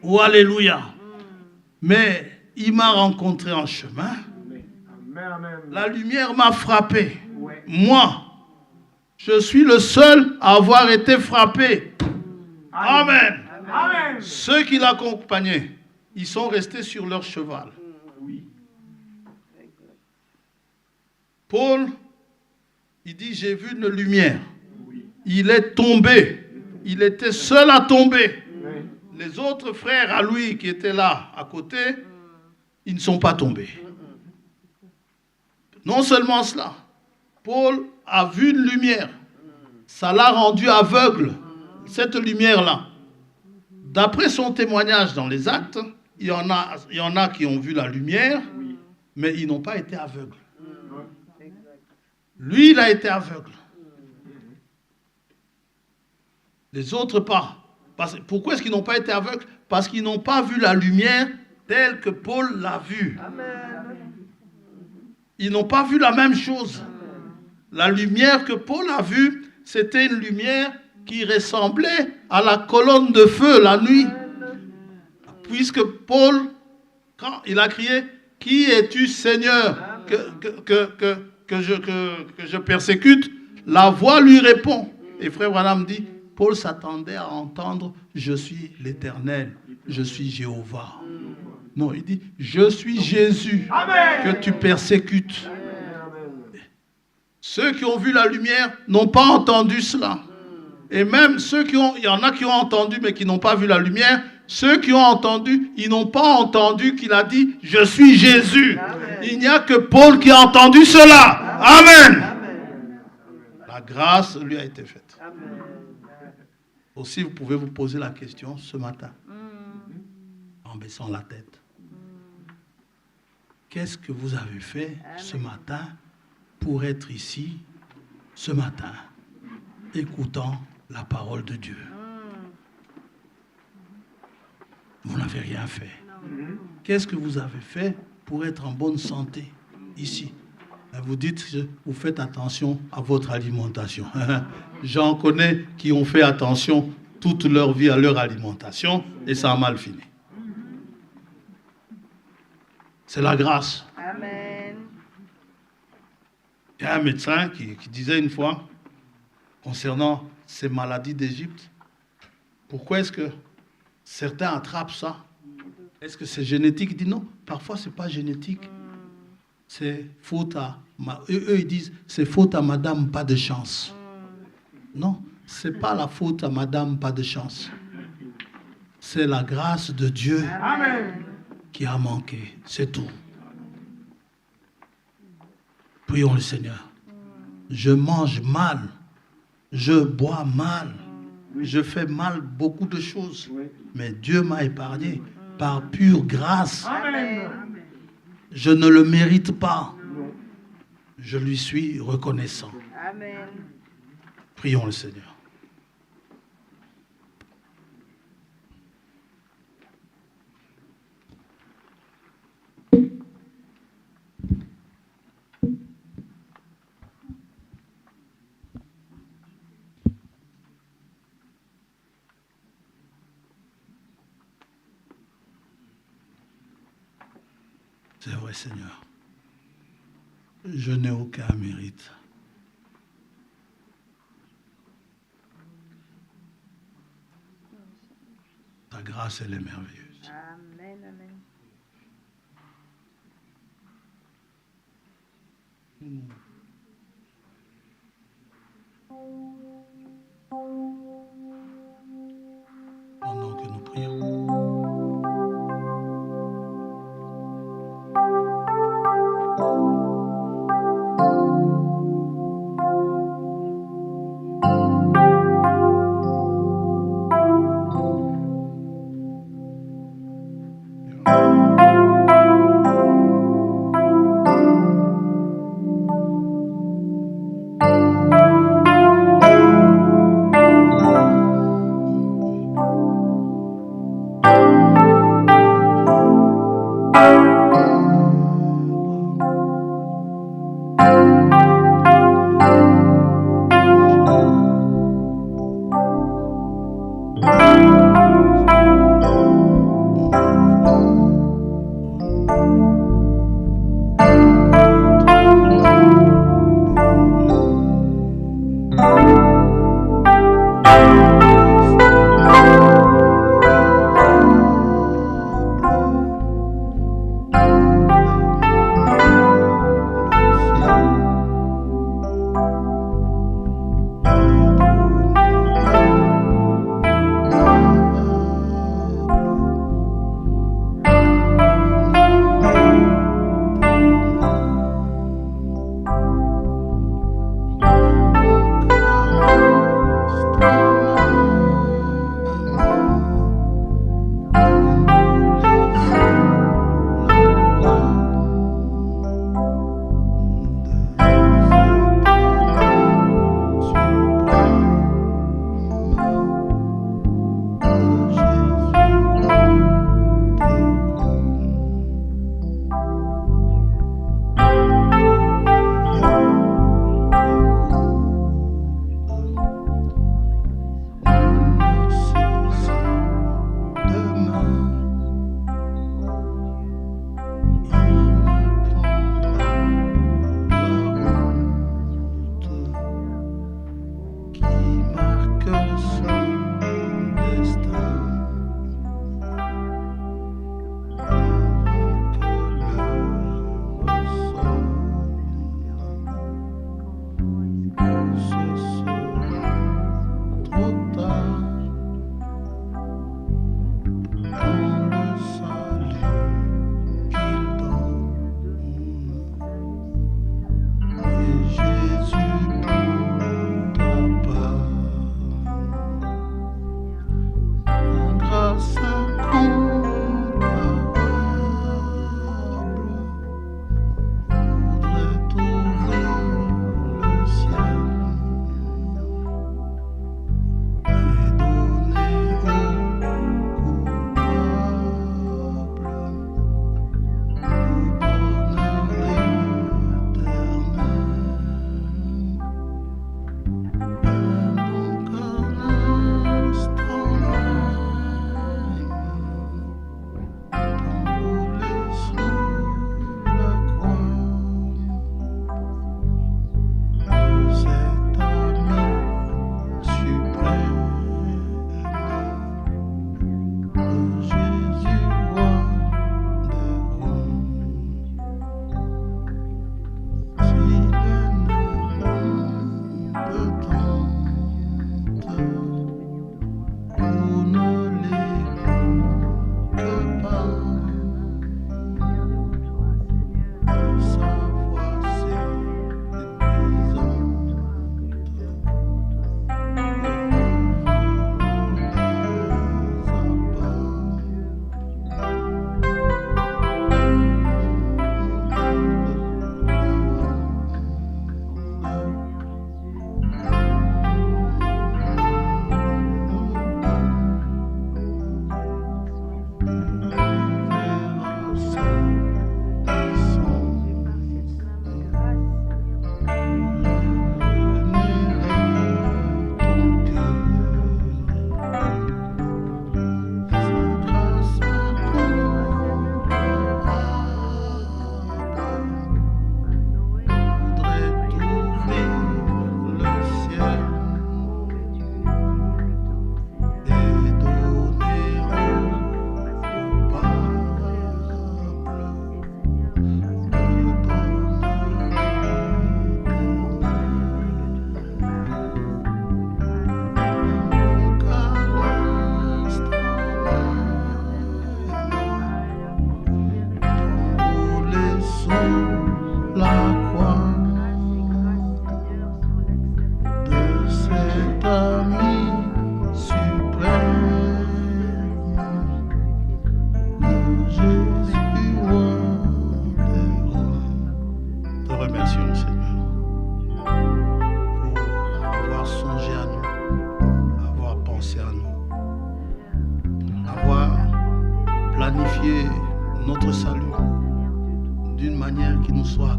ou Alléluia. Mais il m'a rencontré en chemin. Amen, amen. La lumière m'a frappé. Ouais. Moi, je suis le seul à avoir été frappé. Amen. Amen. Ceux qui l'accompagnaient, ils sont restés sur leur cheval. Oui. Paul, il dit, j'ai vu une lumière. Oui. Il est tombé. Il était seul à tomber. Oui. Les autres frères à lui qui étaient là à côté, ils ne sont pas tombés. Non seulement cela, Paul a vu une lumière. Ça l'a rendu aveugle, cette lumière-là. D'après son témoignage dans les Actes, il y en a qui ont vu la lumière, mais ils n'ont pas été aveugles. Lui, il a été aveugle. Les autres pas. Pourquoi est-ce qu'ils n'ont pas été aveugles? Parce qu'ils n'ont pas vu la lumière telle que Paul l'a vue. Ils n'ont pas vu la même chose. La lumière que Paul a vue, c'était une lumière qui ressemblait à la colonne de feu la nuit. Puisque Paul, quand il a crié, « Qui es-tu, Seigneur, que je persécute ?» La voix lui répond. Et frère Branham dit, Paul s'attendait à entendre « Je suis l'Éternel, je suis Jéhovah ». Non, il dit « Je suis Jésus que tu persécutes ». Ceux qui ont vu la lumière n'ont pas entendu cela. Et même il y en a qui ont entendu mais qui n'ont pas vu la lumière. Ceux qui ont entendu, ils n'ont pas entendu qu'il a dit « Je suis Jésus ». Il n'y a que Paul qui a entendu cela. Amen. La grâce lui a été faite. Aussi, vous pouvez vous poser la question ce matin, en baissant la tête. Qu'est-ce que vous avez fait ce matin pour être ici, ce matin, écoutant la parole de Dieu? Vous n'avez rien fait. Qu'est-ce que vous avez fait pour être en bonne santé ici? Vous dites, vous faites attention à votre alimentation. J'en connais qui ont fait attention toute leur vie à leur alimentation et ça a mal fini. C'est la grâce. Amen. Il y a un médecin qui disait une fois, concernant ces maladies d'Égypte, pourquoi est-ce que certains attrapent ça? Est-ce que c'est génétique? Il dit non, parfois c'est pas génétique. C'est faute à... Eux, ils disent, c'est faute à madame, pas de chance. Non, c'est pas la faute à madame, pas de chance. C'est la grâce de Dieu qui a manqué, c'est tout. Prions le Seigneur. Je mange mal, je bois mal, je fais mal beaucoup de choses, mais Dieu m'a épargné par pure grâce. Amen. Je ne le mérite pas. Je lui suis reconnaissant. Amen. Prions le Seigneur. C'est vrai, Seigneur. Je n'ai aucun mérite. Ta grâce, elle est merveilleuse. Amen. Amen. Pendant que nous prions.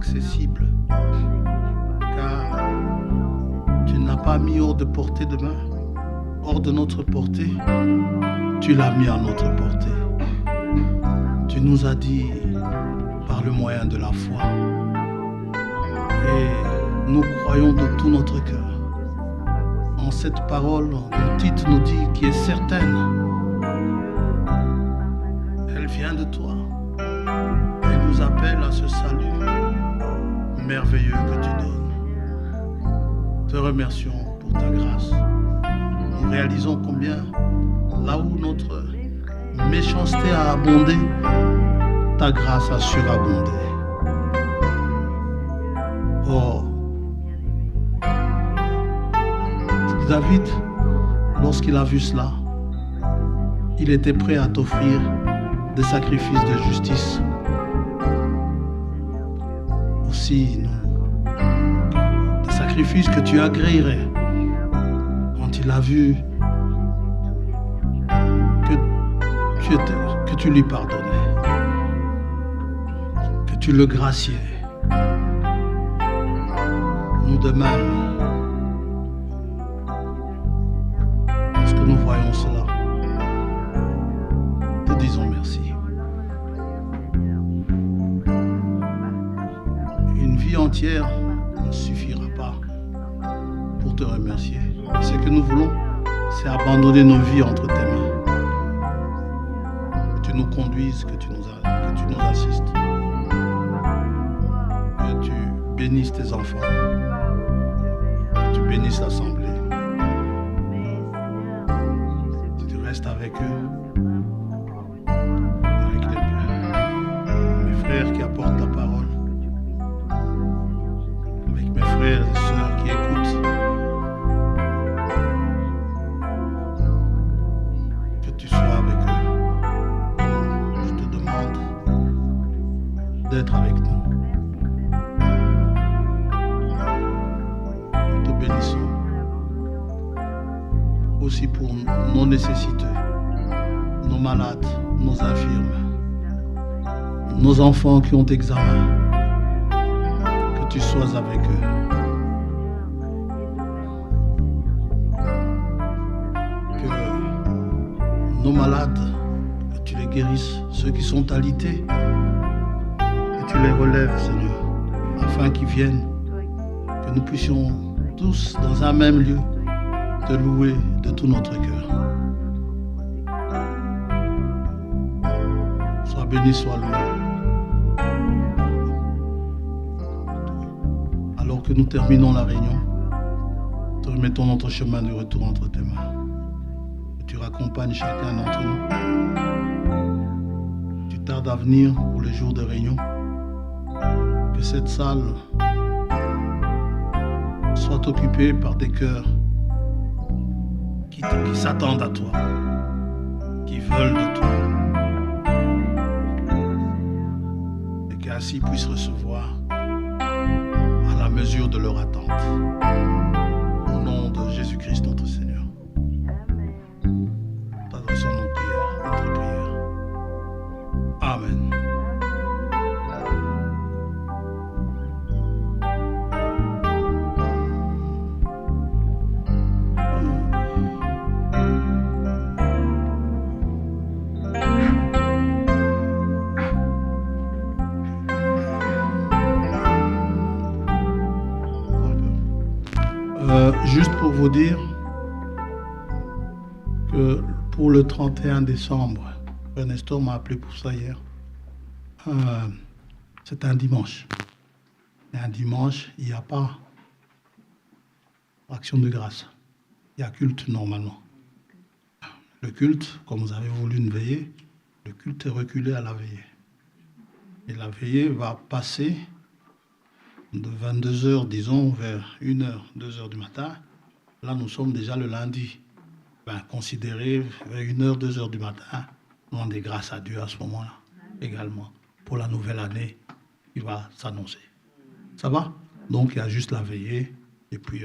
inaccessible, car tu n'as pas mis hors de portée de main, hors de notre portée, tu l'as mis à notre portée. Tu nous as dit par le moyen de la foi, et nous croyons de tout notre cœur en cette parole dont Tite nous dit qui est certaine. Elle vient de toi. Elle nous appelle à ce salut merveilleux que tu donnes. Te remercions pour ta grâce. Nous réalisons combien, là où notre méchanceté a abondé, ta grâce a surabondé. Oh, David, lorsqu'il a vu cela, il était prêt à t'offrir des sacrifices de justice. Aussi, des sacrifices que tu agréerais quand il a vu que tu lui pardonnais, que tu le graciais. Nous de même, lorsque nous voyons cela, te disons merci. Une vie entière ne suffira pas pour te remercier. Et ce que nous voulons, c'est abandonner nos vies entre tes mains. Que tu nous conduises, que tu nous assistes. Que tu bénisses tes enfants. Que tu bénisses l'assemblée. Que tu restes avec eux. Avec mes frères qui apportent ta parole. Avec mes frères et sœurs qui écoutent. Que tu sois avec eux. Je te demande d'être avec nous. Nous te bénissons. Aussi pour nos nécessiteux, nos malades, nos infirmes, nos enfants qui ont examen. Que tu sois avec eux. Que nos malades, que tu les guérisses, ceux qui sont alités, que tu les relèves, Seigneur, afin qu'ils viennent, que nous puissions tous, dans un même lieu, te louer de tout notre cœur. Sois béni, sois loué. Alors que nous terminons la réunion, te remettons notre chemin de retour entre tes mains. Que tu raccompagnes chacun d'entre nous. Tu tardes à venir pour les jours de réunion. Que cette salle soit occupée par des cœurs qui s'attendent à toi, qui veulent de toi. Et qu'ainsi puissent recevoir à la mesure de leur attente. Au nom de Jésus-Christ notre Seigneur. T'adressons nos prières, notre prière. Amen. Juste pour vous dire que pour le 31 décembre, Ernesto m'a appelé pour ça hier. C'est un dimanche. Et un dimanche, il n'y a pas action de grâce. Il y a culte normalement. Le culte, comme vous avez voulu une veillée, le culte est reculé à la veillée. Et la veillée va passer de 22h, disons, vers 1h, 2h du matin. Là, nous sommes déjà le lundi. Considérez vers 1h, 2h du matin. Nous rendons des grâces à Dieu à ce moment-là, également, pour la nouvelle année qui va s'annoncer. Ça va? Donc, il y a juste la veillée, et puis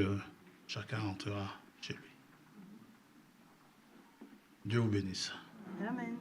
chacun rentrera chez lui. Dieu vous bénisse. Amen.